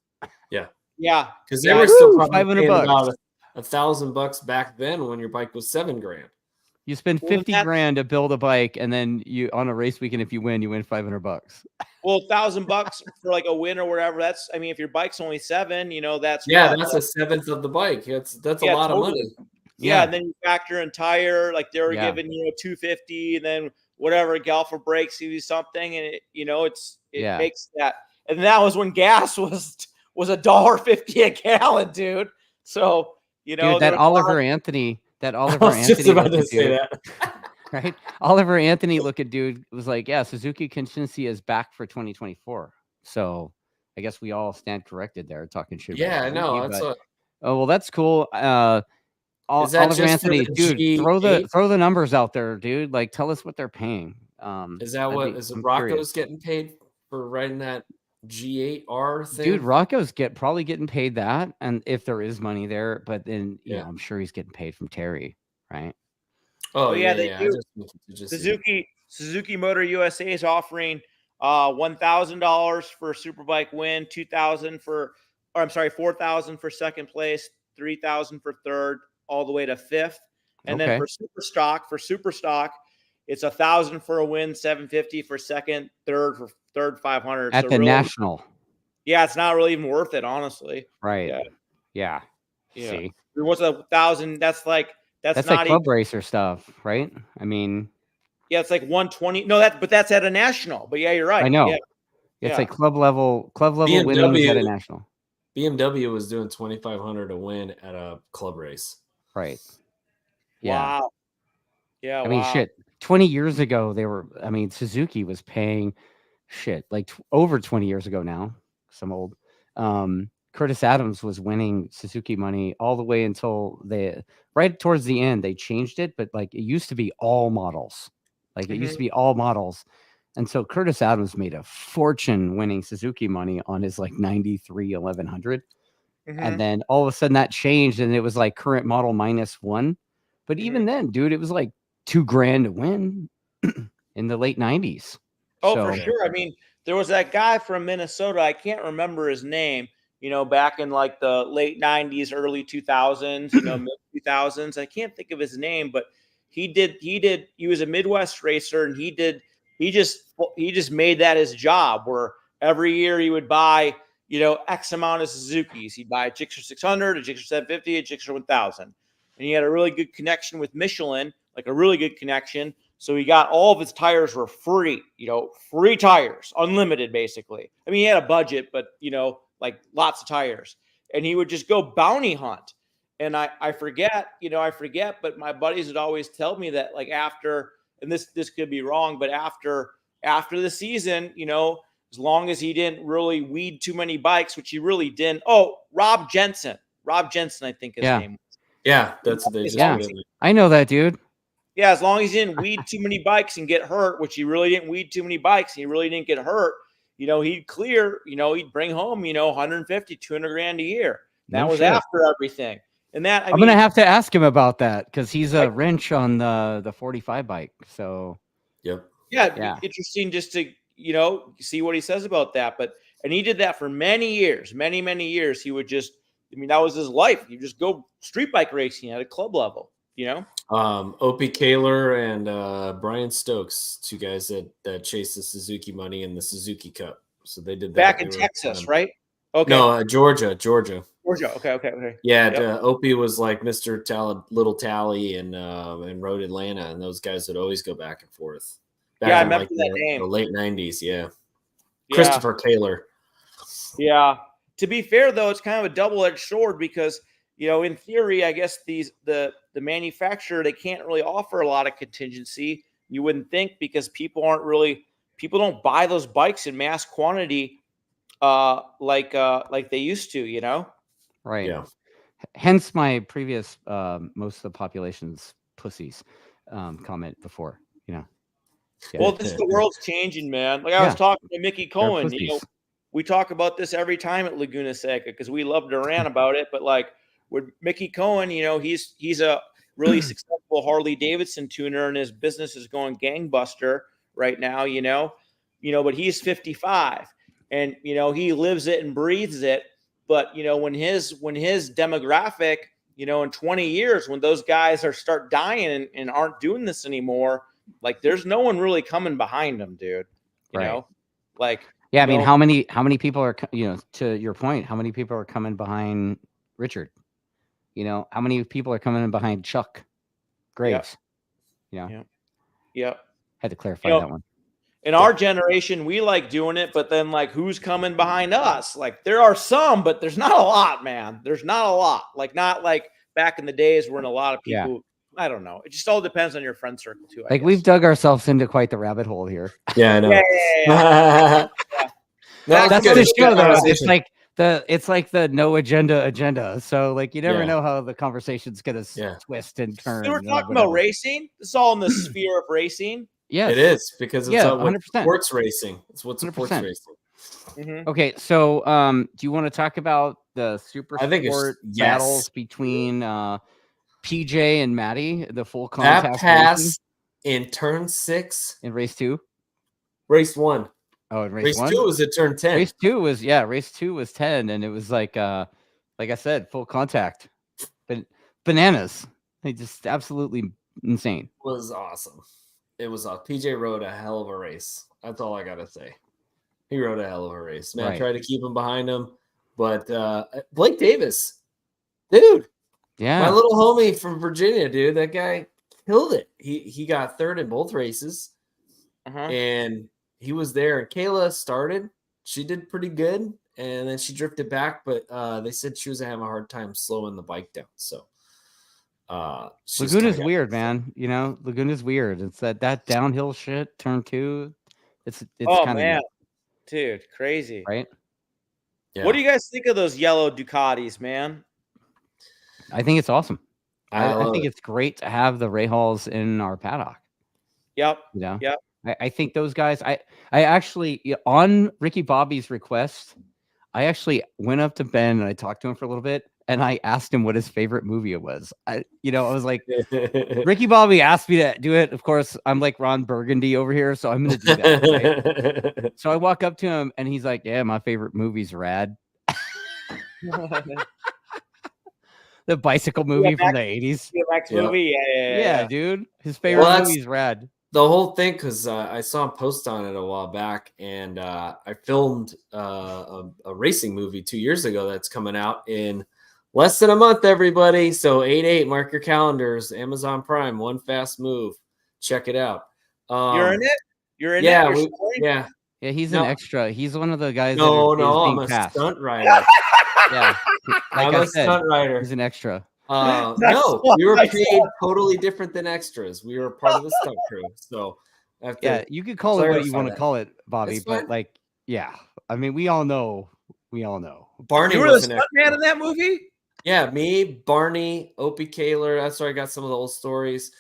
Yeah, because they were still probably paying about $1,000 back then when your bike was $7,000. You spend 50 grand to build a bike, and then you on a race weekend, if you win $500. Well, $1,000 for like a win or whatever. That's, I mean, if your bike's only 7, that's that's a seventh of the bike. That's a lot of money. Yeah, and then you factor in tire, like they were giving $250, and then whatever Galfa brakes you something, and it makes that. And that was when gas was $1.50 a gallon, dude. So dude, that Oliver Anthony. That Oliver Anthony. Just about to say that. Right? Oliver Anthony looking dude was like, yeah, Suzuki Contingency is back for 2024. So I guess we all stand corrected there talking shit. Yeah, I know. Oh, well, that's cool. Oliver Anthony, dude, G8? throw the numbers out there, dude. Like, tell us what they're paying. Is Rocco's getting paid for riding that G8R thing? Dude, Rocco's probably getting paid that, and if there is money there, but then I'm sure he's getting paid from Terry, right? Oh yeah, they do. Suzuki Motor USA is offering $1,000 for Superbike win, $2,000 $4,000 for second place, $3,000 for third, all the way to fifth. And then for super stock, it's $1,000 for a win, $750 for second, third for third, $500 at the national. Yeah, it's not really even worth it, honestly. Right. Yeah. See, what's $1,000? That's not like club racer stuff, right? I mean, yeah, it's like 120. No, but that's at a national. But yeah, you're right. I know. It's like club level winnings at a national. BMW was doing $2,500 to win at a club race. Right. Yeah. Wow. Yeah. I mean, shit. 20 years ago, Suzuki was paying like over 20 years ago now. Some old. Curtis Adams was winning Suzuki money all the way until right towards the end, they changed it. But like, it used to be all models. And so Curtis Adams made a fortune winning Suzuki money on his like 93 1100. And then all of a sudden that changed, and it was like current model -1. But even then, dude, it was like $2,000 to win in the late 90s. Oh, for sure. I mean, there was that guy from Minnesota. I can't remember his name, back in like the late 90s, early 2000s, mid 2000s. I can't think of his name, but he was a Midwest racer, and he just made that his job, where every year he would buy, X amount of Suzukis. He'd buy a Gixxer 600, a Gixxer 750, a Gixxer 1000. And he had a really good connection with Michelin, like a really good connection. So he got all of his tires were free, free tires, unlimited, basically. I mean, he had a budget, but, like lots of tires. And he would just go bounty hunt. And I forget, but my buddies would always tell me that, like, after, and this could be wrong, but after the season, as long as he didn't really weed too many bikes, which he really didn't. Oh, Rob Jensen, I think his name was. Yeah, that's what they just I know that dude. Yeah, as long as he didn't weed too many bikes and get hurt, which he really didn't weed too many bikes, and he really didn't get hurt, he'd clear, he'd bring home, 150, 200 grand a year. That was after everything. And that, I'm going to have to ask him about that, because he's a wrench on the 45 bike. So, yeah. Interesting just to, see what he says about that. And he did that for many years, many years. He would just, that was his life. You just go street bike racing at a club level, Opie Kaler and Brian Stokes, two guys that chased the Suzuki money in the Suzuki Cup. So they did that back in Texas, right? Okay. No, Georgia. Okay. Yeah, Opie was like Mr. Little Tally and rode Atlanta, and those guys would always go back and forth. I remember that name. The late 90s, Christopher Kaler. Yeah. To be fair, though, it's kind of a double-edged sword, because in theory, I guess the manufacturer, they can't really offer a lot of contingency. You wouldn't think, because people don't buy those bikes in mass quantity like they used to, Right. Yeah. Hence my previous most of the population's pussies comment before, Yeah. Well, the world's changing, man. Like I was talking to Mickey Cohen, we talk about this every time at Laguna Seca, because we love to rant about it. But like with Mickey Cohen, he's a really successful Harley Davidson tuner, and his business is going gangbuster right now, but he's 55, and, he lives it and breathes it. But, when his demographic, you know, in 20 years when those guys start dying and aren't doing this anymore, like there's no one really coming behind them, dude. You know, like yeah. I mean, how many people are, you know, to your point, how many people are coming behind Richard? You know, how many people are coming in behind Chuck Graves? You know, had to clarify that one. In our generation, we like doing it, but then like who's coming behind us? Like there are some, but there's not a lot, man. There's not a lot. Like not like back in the days when a lot of people, I don't know. It just all depends on your friend circle too. Like we've dug ourselves into quite the rabbit hole here. Yeah, I know. Yeah. That's the show though. It's like the no agenda. So like you never know how the conversation's gonna twist and turn. We were talking about racing. It's all in the sphere of racing. Yeah, it is because it's 100%. Sports racing. It's what supports 100%. Racing. Okay, so do you want to talk about the super sport battles between PJ and Maddie, the full contact that pass in turn 6 in race 2, race 1? Oh, in race 1? 2 was at turn 10. Race 2 was 10, and it was like I said, full contact, but bananas. They just absolutely insane. It was awesome. It was PJ rode a hell of a race. That's all I gotta say. He rode a hell of a race. Man, I tried to keep him behind him, but Blake Davis, dude, my little homie from Virginia, dude, that guy killed it. He got third in both races, and he was there. And Kayla started; she did pretty good, and then she drifted back. But they said she was having a hard time slowing the bike down. So. Laguna's weird, man. You know, Laguna's weird. It's that downhill shit, turn 2. It's kind of dude, crazy, right? Yeah. What do you guys think of those yellow Ducatis, man? I think it's awesome. I think it's great to have the Rahals in our paddock. Yep. You know. Yep. I think those guys. I actually on Ricky Bobby's request, I actually went up to Ben and I talked to him for a little bit. And I asked him what his favorite movie it was. I was like, Ricky Bobby asked me to do it. Of course, I'm like Ron Burgundy over here, so I'm going to do that. Right? So I walk up to him, and he's like, "Yeah, my favorite movie's Rad." The bicycle movie from the 80s. Movie, yeah, dude. His favorite movie's Rad. The whole thing, because I saw him post on it a while back, and I filmed a racing movie 2 years ago that's coming out in less than a month, everybody. So 8/8, mark your calendars. Amazon Prime, One Fast Move. Check it out. You're in it? You're in it? Yeah, he's an extra. He's one of the guys. No, I'm a stunt rider. Yeah, I'm a stunt rider. He's an extra. No, we were paid totally different than extras. We were part of the stunt crew. So you could call it what you want to call it, Bobby. But like, I mean, we all know. Barney, you were the stunt man in that movie. Yeah, me, Barney, Opie Kaler. That's where I got some of the old stories.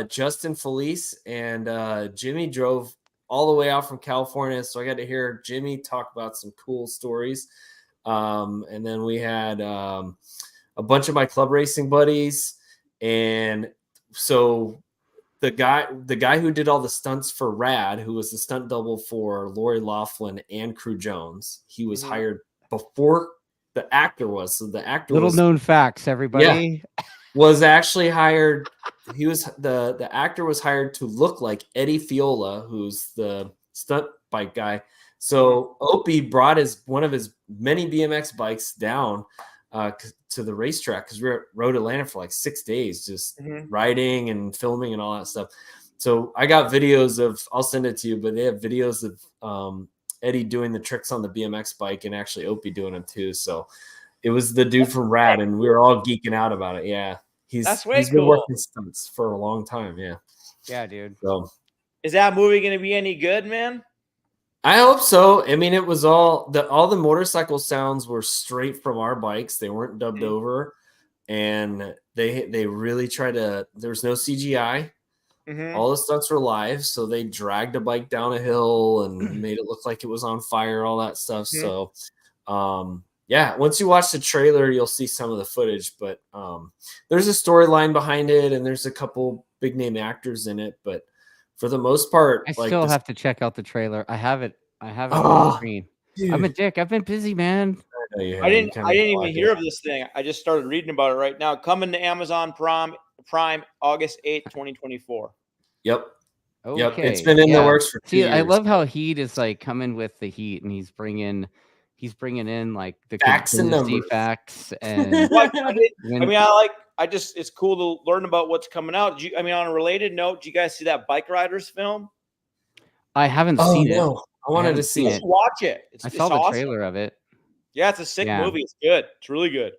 Justin Felice and Jimmy drove all the way out from California, so I got to hear Jimmy talk about some cool stories. And then we had a bunch of my club racing buddies, and so the guy who did all the stunts for Rad, who was the stunt double for Lori Laughlin and Crew Jones, he was hired before the actor was. So the actor known facts, everybody. Was actually hired. He was the actor was hired to look like Eddie Fiola, who's the stunt bike guy. So Opie brought one of his many BMX bikes down to the racetrack, because we were at Road Atlanta for like 6 days, just riding and filming and all that stuff. So I got videos I'll send it to you, but they have videos of Eddie doing the tricks on the BMX bike and actually Opie doing them too. So it was the dude from Rad, and we were all geeking out about it. Yeah. He's been working stunts for a long time. Yeah. Yeah, dude. So is that movie going to be any good, man? I hope so. I mean, it was all the motorcycle sounds were straight from our bikes. They weren't dubbed over, and they really tried to. There was no CGI. All the stunts were live, so they dragged a bike down a hill and made it look like it was on fire, all that stuff. So, once you watch the trailer, you'll see some of the footage, but there's a storyline behind it, and there's a couple big name actors in it, but for the most part, I still have to check out the trailer. I have it on the screen. Dude. I'm a dick. I've been busy, man. I didn't even hear of this thing. I just started reading about it right now. Coming to Amazon Prime August 8th, 2024. Yep. Okay. Yep. It's been in the works for 2 years. I love how Heat is like coming with the heat, and he's bringing in like the facts and numbers. Facts and it's cool to learn about what's coming out. On a related note, do you guys see that Bike Riders film? I haven't seen it. I wanted to see it. Watch it. I saw the trailer of it. Yeah, it's a sick movie. It's good. It's really good.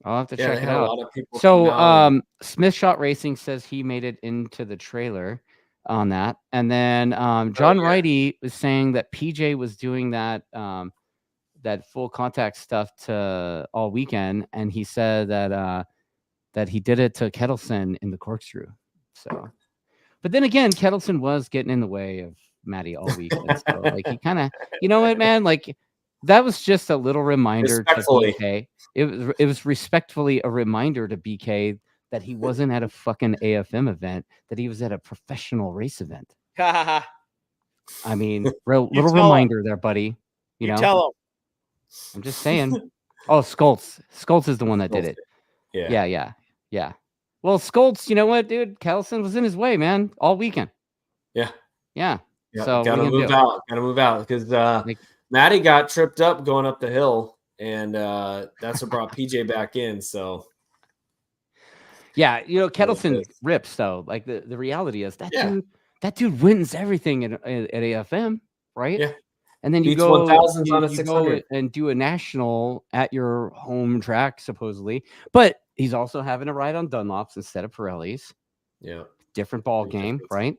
I'll have to check it out. So, Smith Shot Racing says he made it into the trailer on that, and then John Righty was saying that PJ was doing that that full contact stuff to all weekend, and he said that he did it to Kettleson in the corkscrew. So, but then again, Kettleson was getting in the way of Matty all weekend. So, like, he kind of, you know what, man, like. That was just a little reminder to BK. It was respectfully a reminder to BK that he wasn't at a fucking AFM event, that he was at a professional race event. I mean, little reminder there, buddy. You know, tell him. I'm just saying. Oh, Skoltz. Skoltz is the one that did it. Yeah. Well, Skoltz, you know what, dude? Kellison was in his way, man, all weekend. Yeah. So gotta move out because Matty got tripped up going up the hill, and that's what brought PJ back in. So, yeah, Kettleson rips though. Like the reality is that dude wins everything at AFM, right? Yeah, and then you go, on a 600 and do a national at your home track supposedly, but he's also having a ride on Dunlops instead of Pirellis. Yeah, different ball game, right?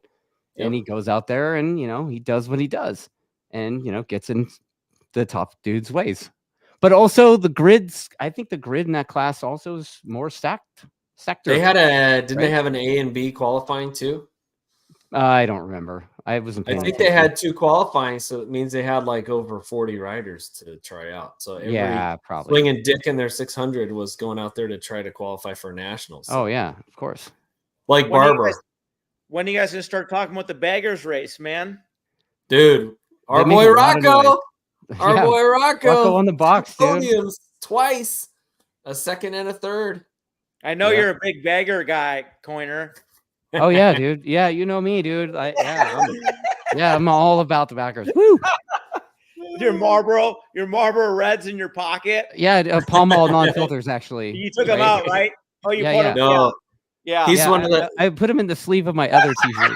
Yep. And he goes out there and he does what he does. And gets in the top dude's ways, but also the grids. I think the grid in that class also is more stacked. They had they have an A and B qualifying too? I don't remember. I wasn't. I think they had 2 qualifying, so it means they had like over 40 riders to try out. So probably swinging dick in their 600 was going out there to try to qualify for nationals. Oh yeah, of course. Like Barbara. When are you guys gonna start talking about the baggers race, man? Dude. Our boy Rocco. Rocco on the box, dude. Podiums twice, a second and a third. I know you're a big bagger guy, Coiner. Oh yeah, dude. Yeah, you know me, dude. I'm all about the baggers. Woo! Your Marlboro Reds in your pocket. Yeah, Palm Mall non-filters actually. You took them out, right? Oh, you put them. No. Yeah. He's one of the. I put him in the sleeve of my other t-shirt.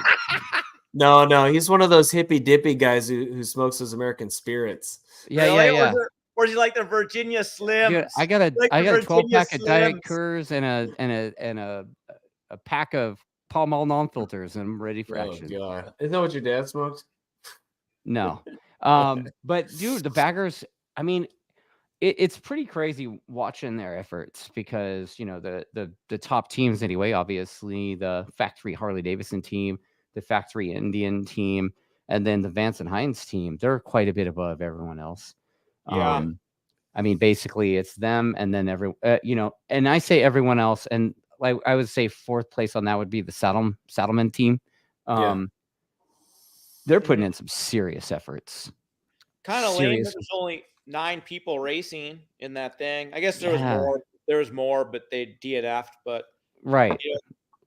No, he's one of those hippy dippy guys who smokes those American spirits. Yeah. Or is he like the Virginia Slims? Dude, I got a 12-pack of Diet Coors and a pack of Pall Mall non-filters, and I'm ready for action. God. Isn't that what your dad smoked? No. But dude, the baggers, I mean, it's pretty crazy watching their efforts because the top teams anyway, obviously the factory Harley Davidson team, the factory Indian team, and then the Vance and Hines team, they're quite a bit above everyone else. Yeah. I mean, basically it's them and then and I say everyone else, and like I would say 4th place on that would be the Saddleman team. They're putting in some serious efforts. Kind of lame that there's only 9 people racing in that thing. I guess there was more. There was more, but they DNF'd. But right,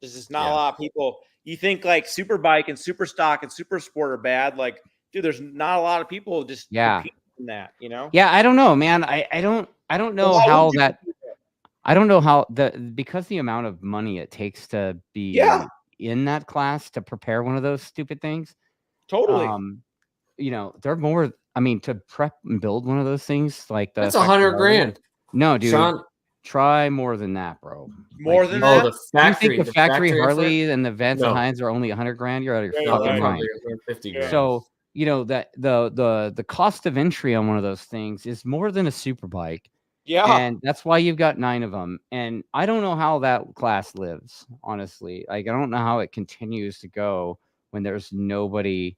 this is not a lot of people. You think like Superbike and Superstock and Supersport are bad? Like, dude, there's not a lot of people just competing in that. Yeah, I don't know, man. I don't know how that. I don't know how because the amount of money it takes to be in that class to prepare one of those stupid things. Totally. They're more. I mean, to prep and build one of those things like that's $100,000. No, dude. Sean, try more than that, bro. More than that. The factory. You think the factory Harley and the Vance and Hines are only $100,000? You're out of your fucking mind. $50,000. So that the cost of entry on one of those things is more than a Superbike. Yeah, and that's why you've got 9 of them. And I don't know how that class lives, honestly. Like, I don't know how it continues to go when there's nobody.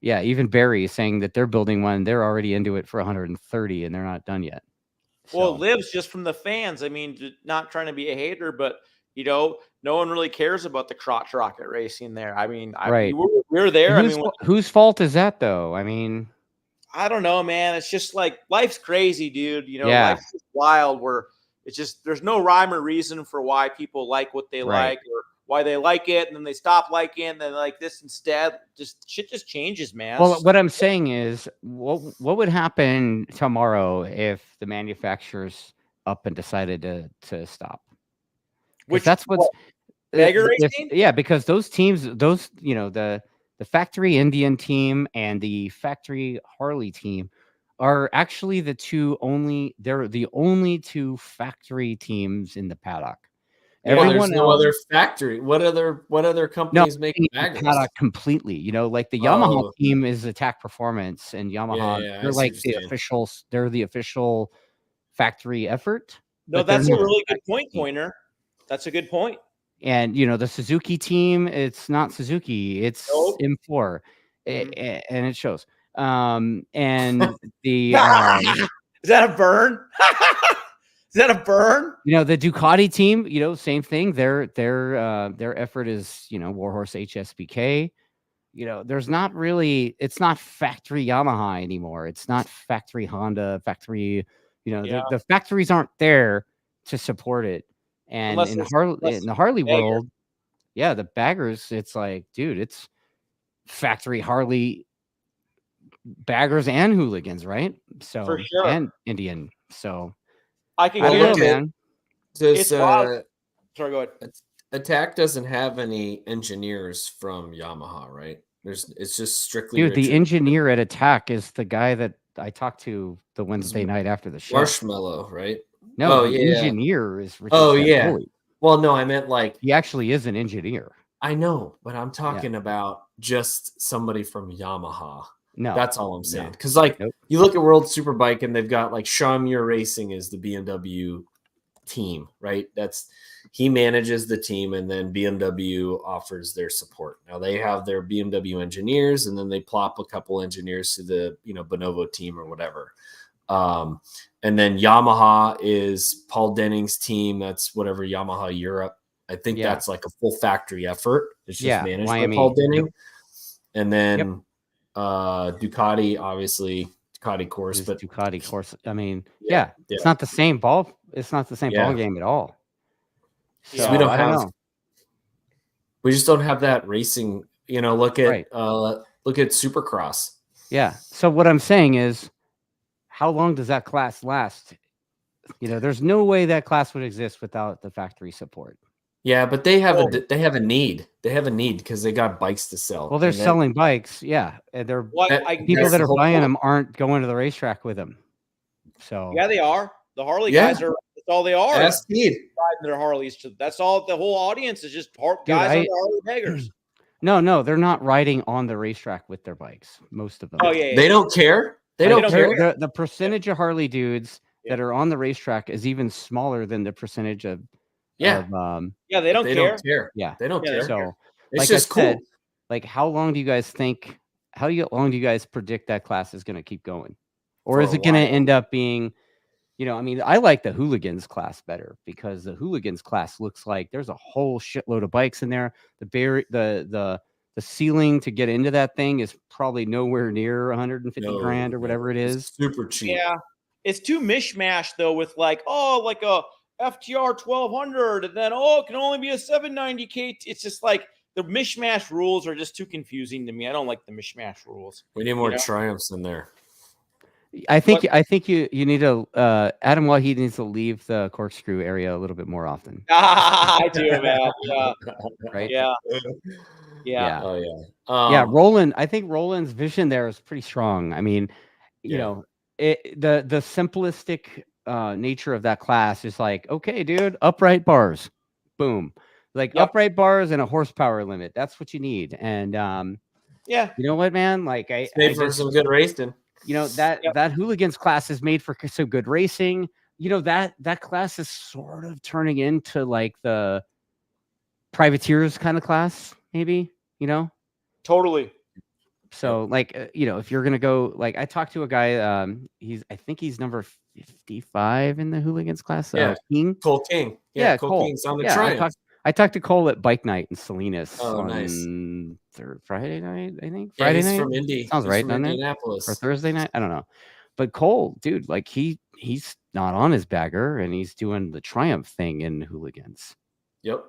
Even Barry is saying that they're building one. They're already into it for 130, and they're not done yet. Well, it lives just from the fans. I mean, not trying to be a hater, but no one really cares about the crotch rocket racing there. I mean, right? We're there. Whose fault is that, though? I mean, I don't know, man. It's just like life's crazy, dude. You know, Yeah. life's just wild where it's just there's no rhyme or reason for why people like what they like or why they like it, and then they stop liking it, and then like this instead. Just shit just changes, man. Well, what I'm saying is, what would happen tomorrow if the manufacturers up and decided to stop? Which that's what's because those teams, those the factory Indian team and the factory Harley team are actually they're the only two factory teams in the paddock. Everyone else, no other factory. What other companies make baggers? Paddock completely. Like the Yamaha team is Attack Performance, and Yamaha they're like the official. They're the official factory effort. No, that's a really good point, Pointer. That's a good point. And the Suzuki team, it's not Suzuki, it's M4, and it shows. And the is that a burn? Is that a burn? The Ducati team, same thing. Their effort is Warhorse HSBK. There's not really. It's not factory Yamaha anymore. It's not factory Honda. Factory, the factories aren't there to support it. And in the Harley world, the baggers, it's like, dude, it's factory Harley baggers and hooligans, right? So for sure. And Indian. So I can go, man. Sorry, go ahead. Attack doesn't have any engineers from Yamaha, right? It's just strictly. Dude, the engineer at Attack is the guy that I talked to the Wednesday night after the show. Marshmallow, right? No, the engineer is Richard Sampoli. Well, no, I meant like he actually is an engineer. I know, but I'm talking about just somebody from Yamaha. No, that's all I'm saying. Because you look at World Superbike and they've got like Sean Muir Racing is the BMW team, right? He manages the team, and then BMW offers their support. Now they have their BMW engineers, and then they plop a couple engineers to the Bonovo team or whatever. And then Yamaha is Paul Denning's team. That's whatever Yamaha Europe. I think that's like a full factory effort. It's just managed by Paul Denning. And then Ducati, obviously Ducati course, but Ducati course. I mean, it's not the same ball. It's not the same ball game at all. So we just don't have that racing. Look at Supercross. Yeah. So what I'm saying is, how long does that class last? There's no way that class would exist without the factory support. Yeah, but they have a need. They have a need because they got bikes to sell. Well, they're selling bikes, and they're people that are buying them aren't going to the racetrack with them. So they are. The Harley guys are. That's all they are. That's riding their Harleys. That's all. The whole audience is just guys on the Harley beggars. No, they're not riding on the racetrack with their bikes. Most of them. Oh yeah. They don't care. They don't care. The percentage of Harley dudes that are on the racetrack is even smaller than the percentage of. They don't care. Yeah, they don't care. So it's just cool. Like, how long do you guys think? How long do you guys predict that class is going to keep going, or is it going to end up being? I mean, I like the Hooligans class better because the Hooligans class looks like there's a whole shitload of bikes in there. The ceiling to get into that thing is probably nowhere near 150 grand or whatever it is. Super cheap. Yeah, it's too mishmash though. With like a FTR 1200, and then it can only be a 790K. It's just like the mishmash rules are just too confusing to me. I don't like the mishmash rules. We need more triumphs in there. I think you need to Adam Waheed needs to leave the corkscrew area a little bit more often. I do, man. Yeah. Right? Yeah. Oh yeah. Roland, I think Roland's vision there is pretty strong. I mean, the simplistic nature of that class is like, okay, dude, upright bars. Boom. Like upright bars and a horsepower limit. That's what you need. And you know what, man? Like I for some good racing. That Hooligans class is made for some good racing. That class is sort of turning into like the privateers kind of class, maybe, Totally. So like, if you're going to go, like I talked to a guy, I think he's number 55 in the Hooligans class. King. Cole King. Yeah, Cole King's on the Triumph. I talked to Cole at bike night in Salinas Oh, on nice. Friday night, I think. Yeah, Friday he's night from Indy. sounds He's right, from doesn't it? Or Indianapolis. Thursday night, I don't know. But Cole, dude, like he's not on his bagger, and he's doing the Triumph thing in Hooligans. Yep.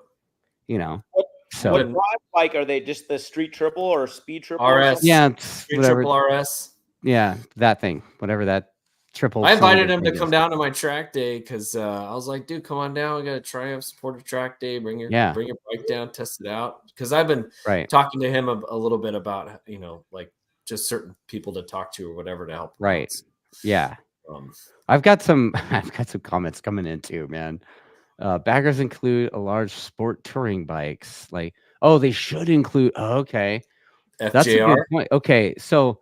You know, So what drive bike are they? Just the street triple or speed triple? RS. Yeah, street triple RS. Yeah, that thing, whatever that triple. I invited him to come down to my track day because I was like, dude, come on down. We got a Triumph supporter track day. Bring your bike down, test it out. Because I've been talking to him a little bit about, you know, like just certain people to talk to or whatever to help. Right. Yeah. I've got some comments coming in too, man. Baggers include a large sport touring bikes. Like, oh, they should include. Oh, okay. FJR? That's a good point. Okay, so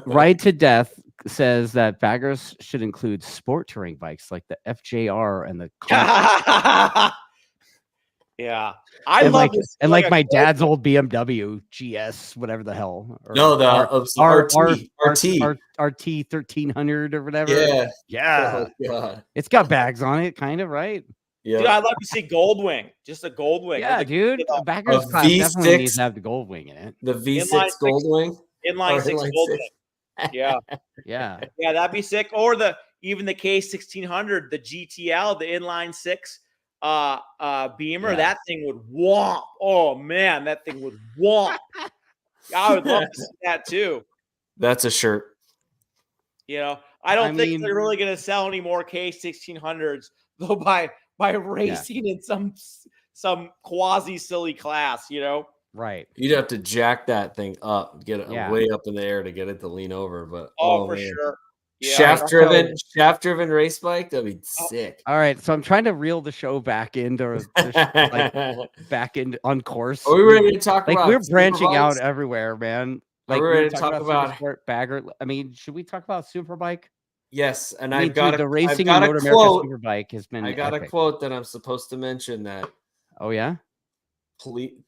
Ride to Death says that baggers should include sport touring bikes like the FJR and the yeah, I love this. And like my dad's old BMW GS, whatever the hell. No, the RT 1300 or whatever. Yeah. Oh, God. It's got bags on it, kind of, right? Yeah. Dude, I'd love to see Goldwing. Just a Goldwing. Yeah, dude. A baggers class definitely needs to have the Goldwing in it. The V6 Goldwing. Inline 6 Goldwing. Yeah. Yeah. Yeah, that'd be sick. Or even the K1600, the GTL, the inline 6 Beamer, that thing would whomp. Oh man, that thing would whomp. I would love to see that too. That's a shirt. You know, I don't think they're really going to sell any more K1600s though by racing in some quasi silly class, you know. Right. You'd have to jack that thing up, get it way up in the air to get it to lean over. But for sure. Yeah, shaft driven race bike, that'd be sick. All right, so I'm trying to reel the show back into back into on course. Are we ready to talk about? We're branching out everywhere, man. Like we're ready to talk about sport bagger. I mean, should we talk about Superbike? Yes, and I've got the racing in MotoAmerica Superbike has been. I got a quote that I'm supposed to mention that. Oh yeah.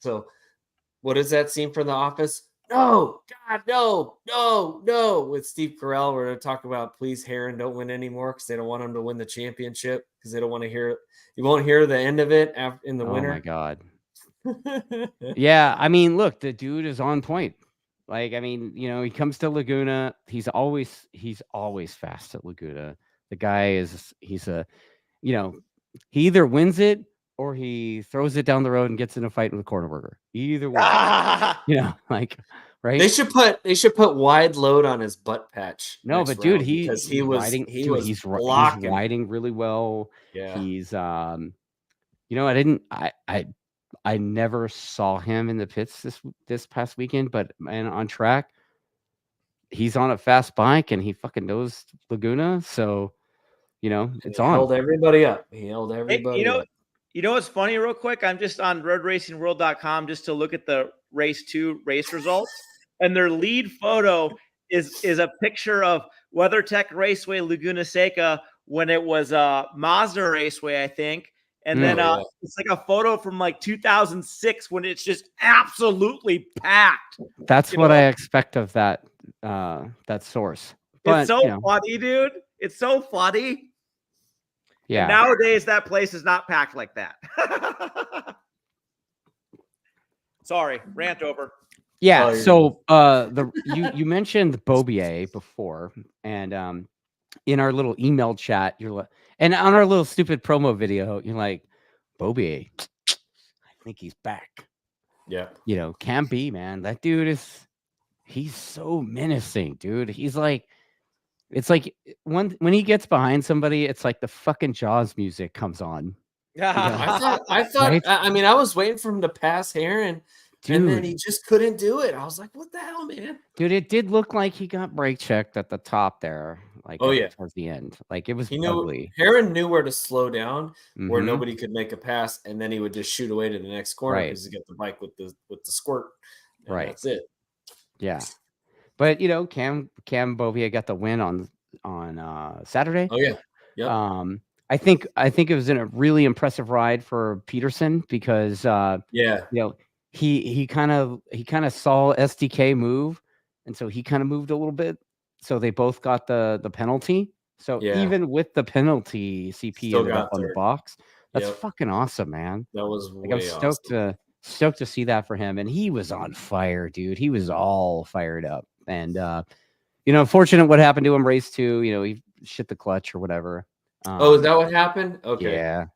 So, what is that scene from The Office? No, God, no. With Steve Carell, we're going to talk about please Heron don't win anymore because they don't want him to win the championship because they don't want to hear it. You won't hear the end of it in the winter. Oh my God. Yeah, I mean, look, the dude is on point. Like, I mean, you know, he comes to Laguna. He's always fast at Laguna. The guy he's a, you know, he either wins it or he throws it down the road and gets in a fight with a corner worker. Either way, you know, like, right? They should put wide load on his butt patch. No, but dude, he's riding really well. Yeah, he's you know, I never saw him in the pits this past weekend, but man, on track, he's on a fast bike and he fucking knows Laguna, so you know it's on. Held everybody up. He held everybody up. You know what's funny, real quick? I'm just on roadracingworld.com just to look at the race results, and their lead photo is a picture of WeatherTech Raceway Laguna Seca when it was Mazda Raceway, I think. And then it's like a photo from like 2006 when it's just absolutely packed. That's what I expect of that source. But, it's so funny, dude. It's so funny. Yeah. And nowadays, that place is not packed like that. Sorry, rant over. Yeah. So you mentioned Bobby before, and in our little email chat, and on our little stupid promo video, you're like, Bobby, I think he's back. Yeah. You know, can be, man. That dude he's so menacing, dude. He's like, it's like when he gets behind somebody, it's like the fucking Jaws music comes on. Yeah. I thought, right? I mean, I was waiting for him to pass Heron. Dude. And then he just couldn't do it. I was like, what the hell, man? Dude, it did look like he got brake checked at the top there. Like, towards the end. Like, it was ugly. Heron knew where to slow down where nobody could make a pass, and then he would just shoot away to the next corner because he got the bike with the squirt. Right. That's it. Yeah. But, you know, Cam Bovia got the win on Saturday. Oh, yeah. Yep. I think it was in a really impressive ride for Peterson because, you know, he kind of saw SDK move, and so he kind of moved a little bit. So they both got the penalty. So even with the penalty, CP ended up on the box. That's fucking awesome, man. That was like, I'm stoked to see that for him. And he was on fire, dude. He was all fired up. And unfortunate what happened to him race 2. He shit the clutch or whatever. Is that what happened? Okay.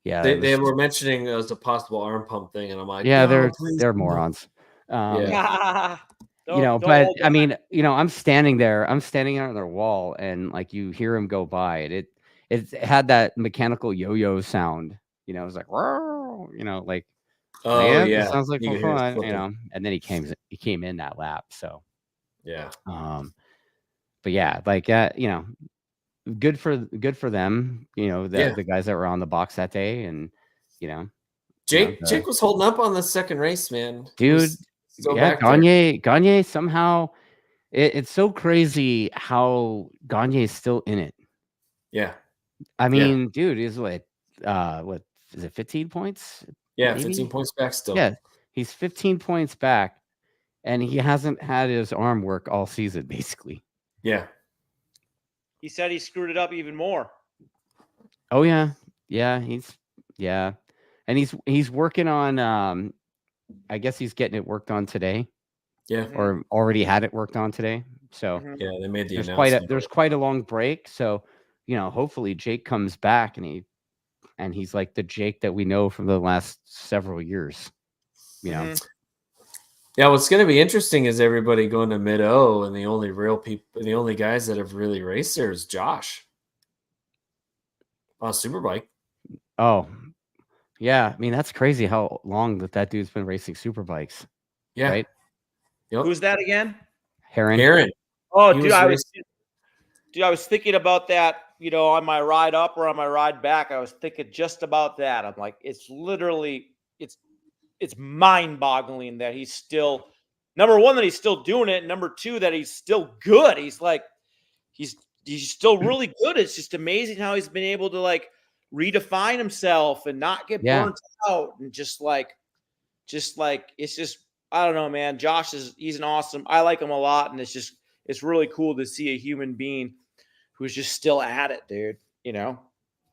Yeah. They were mentioning it was a possible arm pump thing, and I'm like, yeah, no, they're morons. But I mean, I'm standing there on their wall, and like you hear him go by, and it had that mechanical yo-yo sound. It was like, like, it sounds like fun, And then he came in that lap, so yeah. But yeah, like good for them. The guys that were on the box that day, and Jake was holding up on the second race, man, dude. Gagne somehow. It's so crazy how Gagne is still in it. Yeah. I mean, dude, is what is it, 15 points? Yeah, maybe? 15 points back still. Yeah, he's 15 points back, and he hasn't had his arm work all season, basically. Yeah. He said he screwed it up even more. Oh, yeah. And he's working on, I guess he's getting it worked on today. Yeah. Or already had it worked on today. So yeah, they made the announcement. There's quite a long break. So, hopefully Jake comes back and he's like the Jake that we know from the last several years. Yeah, what's going to be interesting is everybody going to mid-O, and the only guys that have really raced there is Josh on Superbike. Oh, yeah. I mean, that's crazy how long that dude's been racing Superbikes. Yeah. Right? Yep. Who's that again? Heron. Oh, dude, I was thinking about that, on my ride up or on my ride back. I was thinking just about that. I'm like, it's literally, it's mind-boggling that he's still, number one, that he's still doing it. And number two, that he's still good. He's like, he's still really good. It's just amazing how he's been able to like redefine himself and not get burnt out, and just like it's just, I don't know, man. Josh he's an awesome. I like him a lot, and it's really cool to see a human being who's just still at it, dude.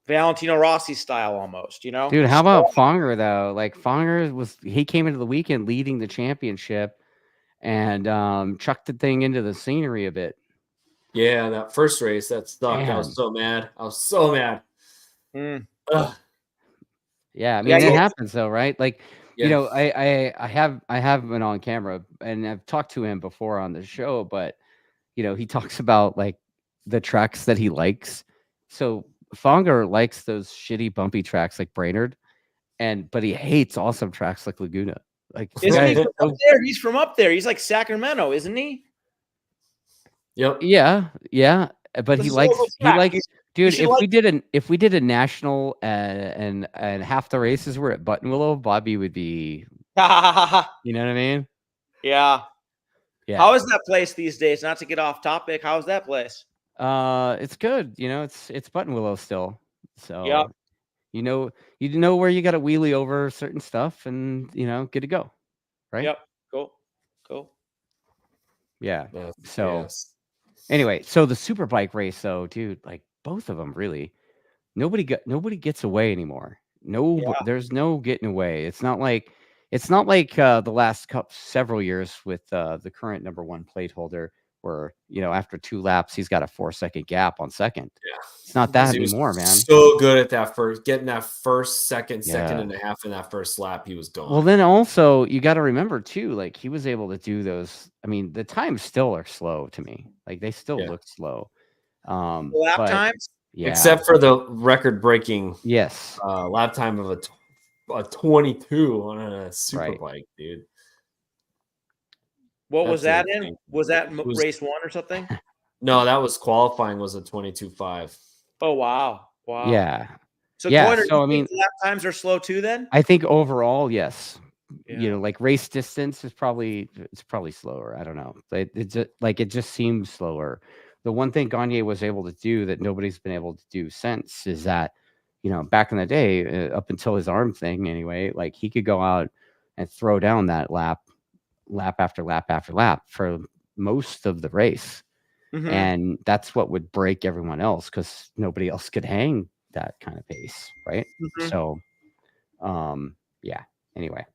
Valentino Rossi style almost, Dude, how about Fonger though? Like Fonger he came into the weekend leading the championship and chucked the thing into the scenery a bit. Yeah, that first race that sucked. Man. I was so mad. Yeah, I mean it happens though, right? Like I have been on camera and I've talked to him before on the show, but he talks about like the tracks that he likes. So Fonger likes those shitty bumpy tracks like Brainerd, but he hates awesome tracks like Laguna. Like isn't he from up there? He's from up there. He's like Sacramento, isn't he? Yep. Yeah. But he likes dude, if we did a national and half the races were at Buttonwillow, Bobby would be you know what I mean? Yeah. How is that place these days? Not to get off topic, how's that place? It's good. It's Buttonwillow still. So you know where you got to wheelie over certain stuff and good to go. Right? Yep. Cool. Yeah. Anyway, so the Superbike race though, dude, like both of them really, nobody gets away anymore. There's no getting away. It's not like the last several years with the current number one plate holder, where after 2 laps he's got a 4-second gap on second. Yeah, it's not that anymore, man. So good at that getting that second and a half in that first lap, he was gone. Well, then also you got to remember too, like he was able to do those. I mean, the times still are slow to me. Like they still look slow. Lap times, except for the record-breaking lap time of a 22 on a Superbike, dude. What was that in? Was that race 1 or something? No, that was qualifying. Was a 22.5. Oh wow! Yeah. So I mean, lap times are slow too. Then I think overall, yes. Yeah. Like race distance is probably slower. I don't know. It just seems slower. The one thing Gagne was able to do that nobody's been able to do since is that back in the day, up until his arm thing anyway, like he could go out and throw down that lap after lap after lap for most of the race. And that's what would break everyone else, because nobody else could hang that kind of pace, right? Mhm. So, yeah. Anyway,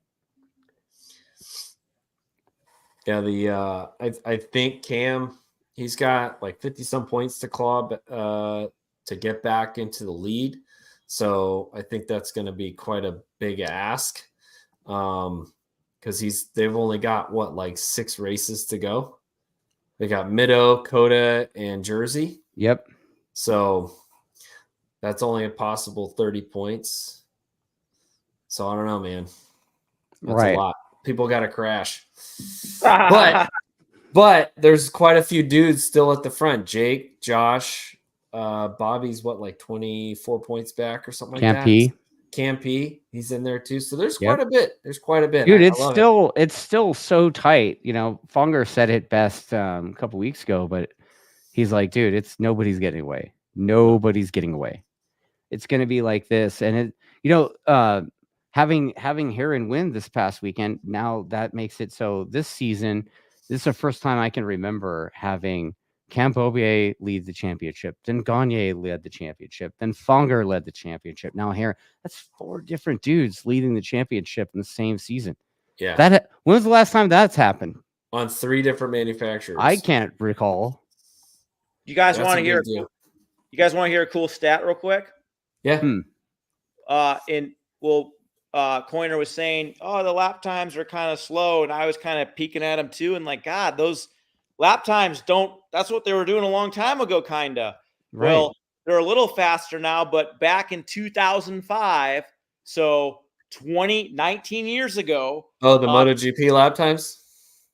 Yeah, I think Cam, he's got like 50 some points to claw to get back into the lead. So I think that's going to be quite a big ask. Because they've only got like 6 races to go. They got Mito, Coda, and Jersey. yep. So that's only a possible 30 points. So I don't know, man. That's a lot. People got to crash. But there's quite a few dudes still at the front. Jake, Josh, Bobby's like 24 points back or something like that. Cam P, he's in there too. So there's quite a bit. Dude, it's still so tight. You know, Fonger said it best a couple weeks ago, but he's like, dude, nobody's getting away. Nobody's getting away. It's going to be like this. And having Heron win this past weekend, now that makes it so this season, this is the first time I can remember having Campobier lead the championship, then Gagne led the championship, then Fonger led the championship. Now Heron, that's 4 different dudes leading the championship in the same season. Yeah. When was the last time that's happened? On 3 different manufacturers. I can't recall. You guys want to hear? You guys want to hear a cool stat real quick? Yeah. Coiner was saying, oh, the lap times are kind of slow. And I was kind of peeking at him too. And like, God, those lap times that's what they were doing a long time ago, kind of. Right. Well, they're a little faster now, but back in 2005, so 19 years ago. Oh, the MotoGP lap times?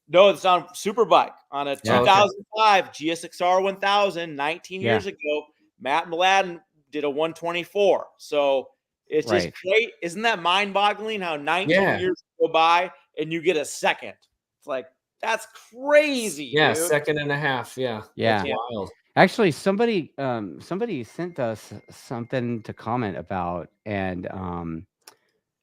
No, it's on Superbike. On a 2005 GSXR 1000, 19 years ago, Matt Mladen did a 124. So it's just great. Isn't that mind-boggling how 19 years go by and you get a second? It's like, that's crazy. Yeah, dude. second and a half. Yeah. Yeah. That's wild. Actually, somebody sent us something to comment about, and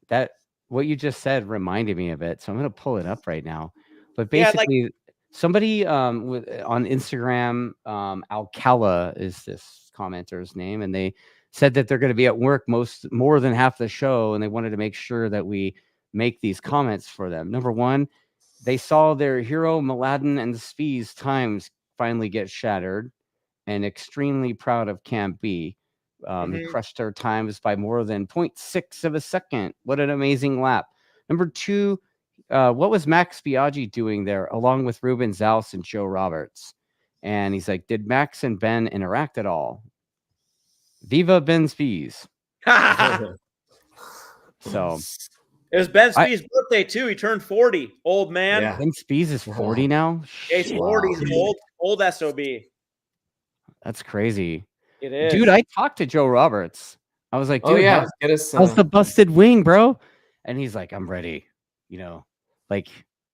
that what you just said reminded me of it. So I'm going to pull it up right now. But basically, somebody on Instagram, Alcala is this commenter's name, and they said that they're going to be at work more than half the show, and they wanted to make sure that we make these comments for them. Number one, they saw their hero Mladen and the Spies times finally get shattered, and extremely proud of Camp B. He crushed their times by more than 0.6 of a second. What an amazing lap. Number two, what was Max Biaggi doing there along with Ruben Zaus and Joe Roberts? And he's like, did Max and Ben interact at all? Viva Ben Spies. So it was Ben Spies' birthday too. He turned 40. Old man. Yeah. Ben Spies is 40 now. He's 40. He's an old SOB. That's crazy. It is. Dude, I talked to Joe Roberts. I was like, dude, how's the busted wing, bro? And he's like, I'm ready. You know, like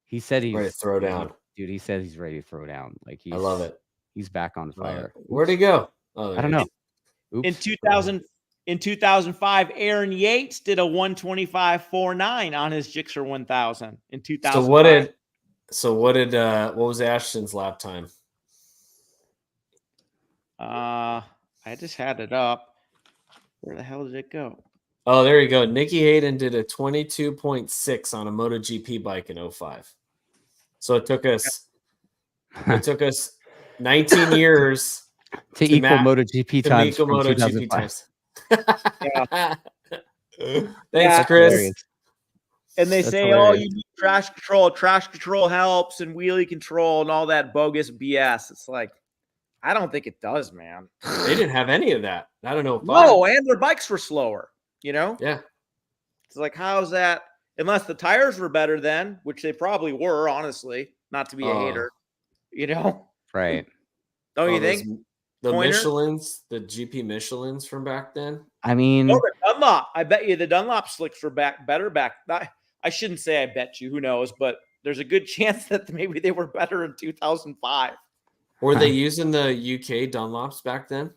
he said he's ready to throw down. Dude, he said he's ready to throw down. Like I love it. He's back on fire. Where'd he go? I don't know. In 2005, Aaron Yates did a 125.49 on his Gixxer 1000 in 2005. What was Ashton's lap time? I just had it up. Where the hell did it go? Oh, there you go. Nicky Hayden did a 22.6 on a MotoGP bike in 05. So it took us 19 years to equal MotoGP times. To equal MotoGP times. Thanks, Chris. Hilarious. And they say, hilarious. You need trash control. Trash control helps, and wheelie control, and all that bogus BS. It's like, I don't think it does, man. They didn't have any of that. I don't know. No, and their bikes were slower. You know? Yeah. It's like, how's that? Unless the tires were better then, which they probably were, honestly. Not to be a hater. You know? Right. Don't you think? The Michelins, the GP Michelins from back then. I mean, the Dunlop. I bet you the Dunlop slicks were better back. I shouldn't say I bet you. Who knows? But there's a good chance that maybe they were better in 2005. Were they using the UK Dunlops back then?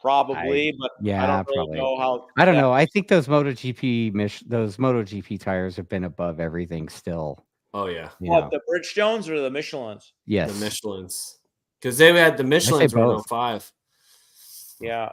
Probably, but I don't really know how. I don't know. I think those MotoGP tires have been above everything still. Oh yeah. What, the Bridgestones or the Michelins? Yes, the Michelins. Because they had the Michelins in 05. Yeah.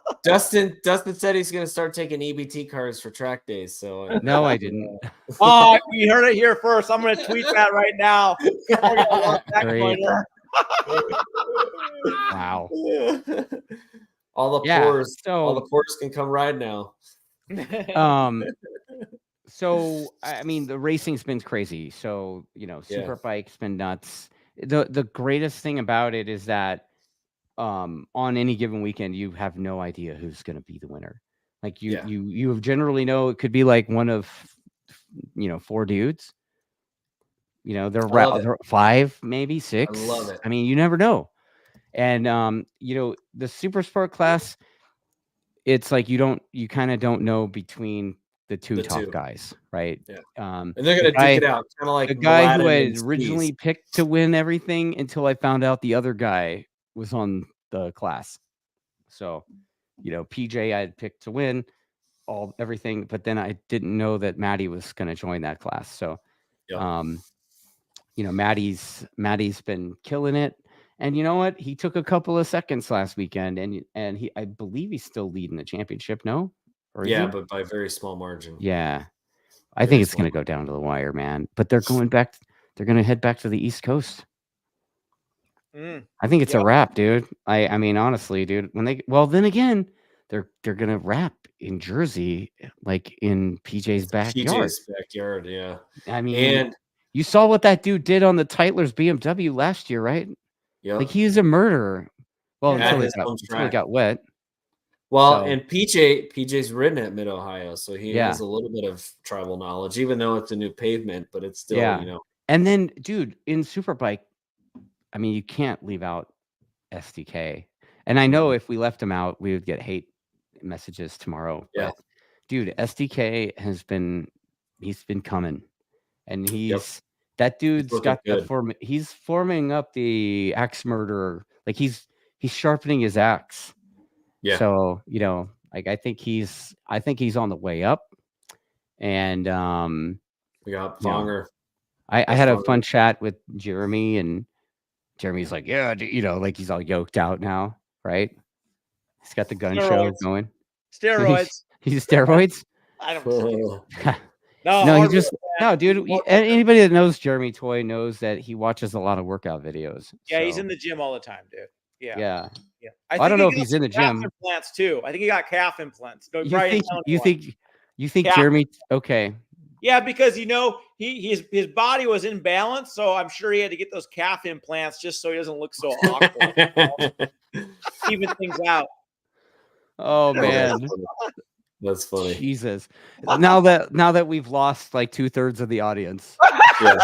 Dustin said he's going to start taking EBT cards for track days. So no, I didn't. Oh, you heard it here first. I'm going to tweet that right now. Great. Wow. All the pores can come ride now. So I mean, the racing's been crazy. So Superbike's been nuts. The greatest thing about it is that on any given weekend, you have no idea who's going to be the winner. Like you generally know it could be like one of 4 dudes. They're 5, maybe 6. I love it. I mean, you never know. And the super sport class, it's like you kind of don't know between the two top guys, right? Yeah. And they're gonna duke it out, kind of like the guy who I originally picked to win everything until I found out the other guy was on the class. So, PJ I had picked to win everything, but then I didn't know that Maddie was going to join that class. So, Maddie's been killing it. And you know what? He took a couple of seconds last weekend, and I believe he's still leading the championship. No, but by a very small margin. Yeah, I think it's going to go down to the wire, man. But they're going back. They're going to head back to the East Coast. I think it's a wrap, dude. I mean, honestly, dude. Then again, they're going to wrap in Jersey, like in PJ's backyard. Yeah. I mean, you saw what that dude did on the Tytler's BMW last year, right? Yeah. Like he's a murderer. Well, until he got wet. Well, and PJ's ridden at Mid-Ohio, so he has a little bit of tribal knowledge, even though it's a new pavement, but it's still, And then, dude, in Superbike, I mean, you can't leave out SDK. And I know if we left him out, we would get hate messages tomorrow. Yeah. But, dude, SDK he's been coming. And that dude's got he's forming up the axe murderer. Like he's sharpening his axe. Yeah. So, I think he's on the way up. And we got Fonger. I had a fun chat with Jeremy, and Jeremy's like, yeah, like he's all yoked out now, right? He's got the gun show going. Steroids. He's steroids? I don't No, dude. Anybody that knows Jeremy Toy knows that he watches a lot of workout videos. Yeah, he's in the gym all the time, dude. Yeah. I don't know if he's in the gym. Implants too. I think he got calf implants. You think Jeremy? Okay. Yeah, because his body was in balance, so I'm sure he had to get those calf implants just so he doesn't look so awkward. Even things out. Oh man. That's funny. Jesus. Now that we've lost like 2/3 of the audience. Yeah.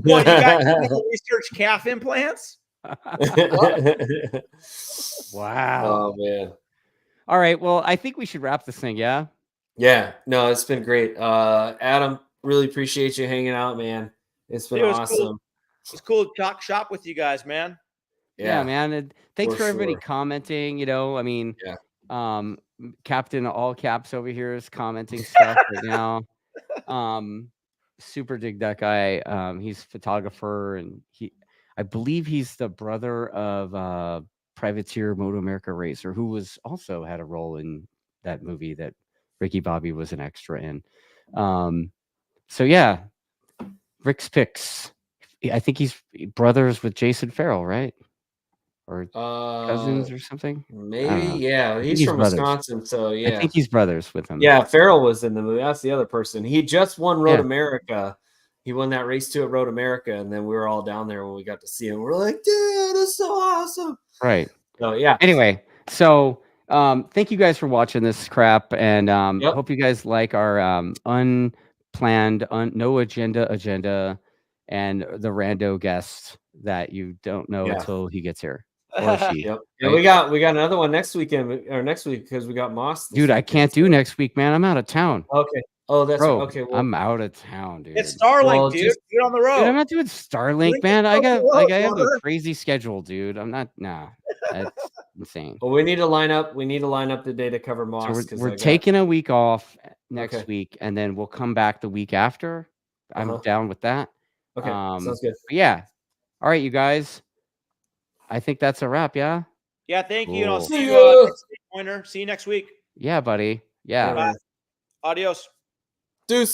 Well, you got research calf implants? Wow. Oh man. All right. Well, I think we should wrap this thing. Yeah. Yeah. No, it's been great. Adam, really appreciate you hanging out, man. It's been awesome. Cool. It's cool to talk shop with you guys, man. Yeah, man. And thanks for everybody commenting. I mean, Captain All Caps over here is commenting stuff right now. Super dig that guy. He's a photographer, and I believe he's the brother of Privateer MotoAmerica Racer, who was also had a role in that movie that Ricky Bobby was an extra in. So yeah, Rick's Picks. I think he's brothers with Jason Farrell, right? Or cousins or something. Maybe, yeah. He's from Wisconsin, so yeah. I think he's brothers with him. Yeah, Farrell was in the movie. That's the other person. He just won Road America. He won that race too at Road America, and then we were all down there when we got to see him. We're like, dude, that's so awesome. Right. So yeah. Anyway, so thank you guys for watching this crap, and hope you guys like our unplanned, no agenda, and the rando guest that you don't know until he gets here. Or she. Yep. Right? We got another one next weekend or next week because we got Moss. Dude, I can't do next week, man. I'm out of town. Okay. Oh, that's okay. Well, I'm out of town, dude. It's Starlink, dude. Get on the road. Dude, I'm not doing Starlink, man. I have a crazy schedule, dude. I'm not. Nah, that's insane. Well, we need to line up. the day to cover Moss. So we're taking a week off next week, and then we'll come back the week after. I'm down with that. Okay, sounds good. Yeah. All right, you guys. I think that's a wrap. Yeah. Yeah. Thank you. And I'll see you Pointer. See you next week. Yeah, buddy. Yeah. Bye. Adios. Deuces.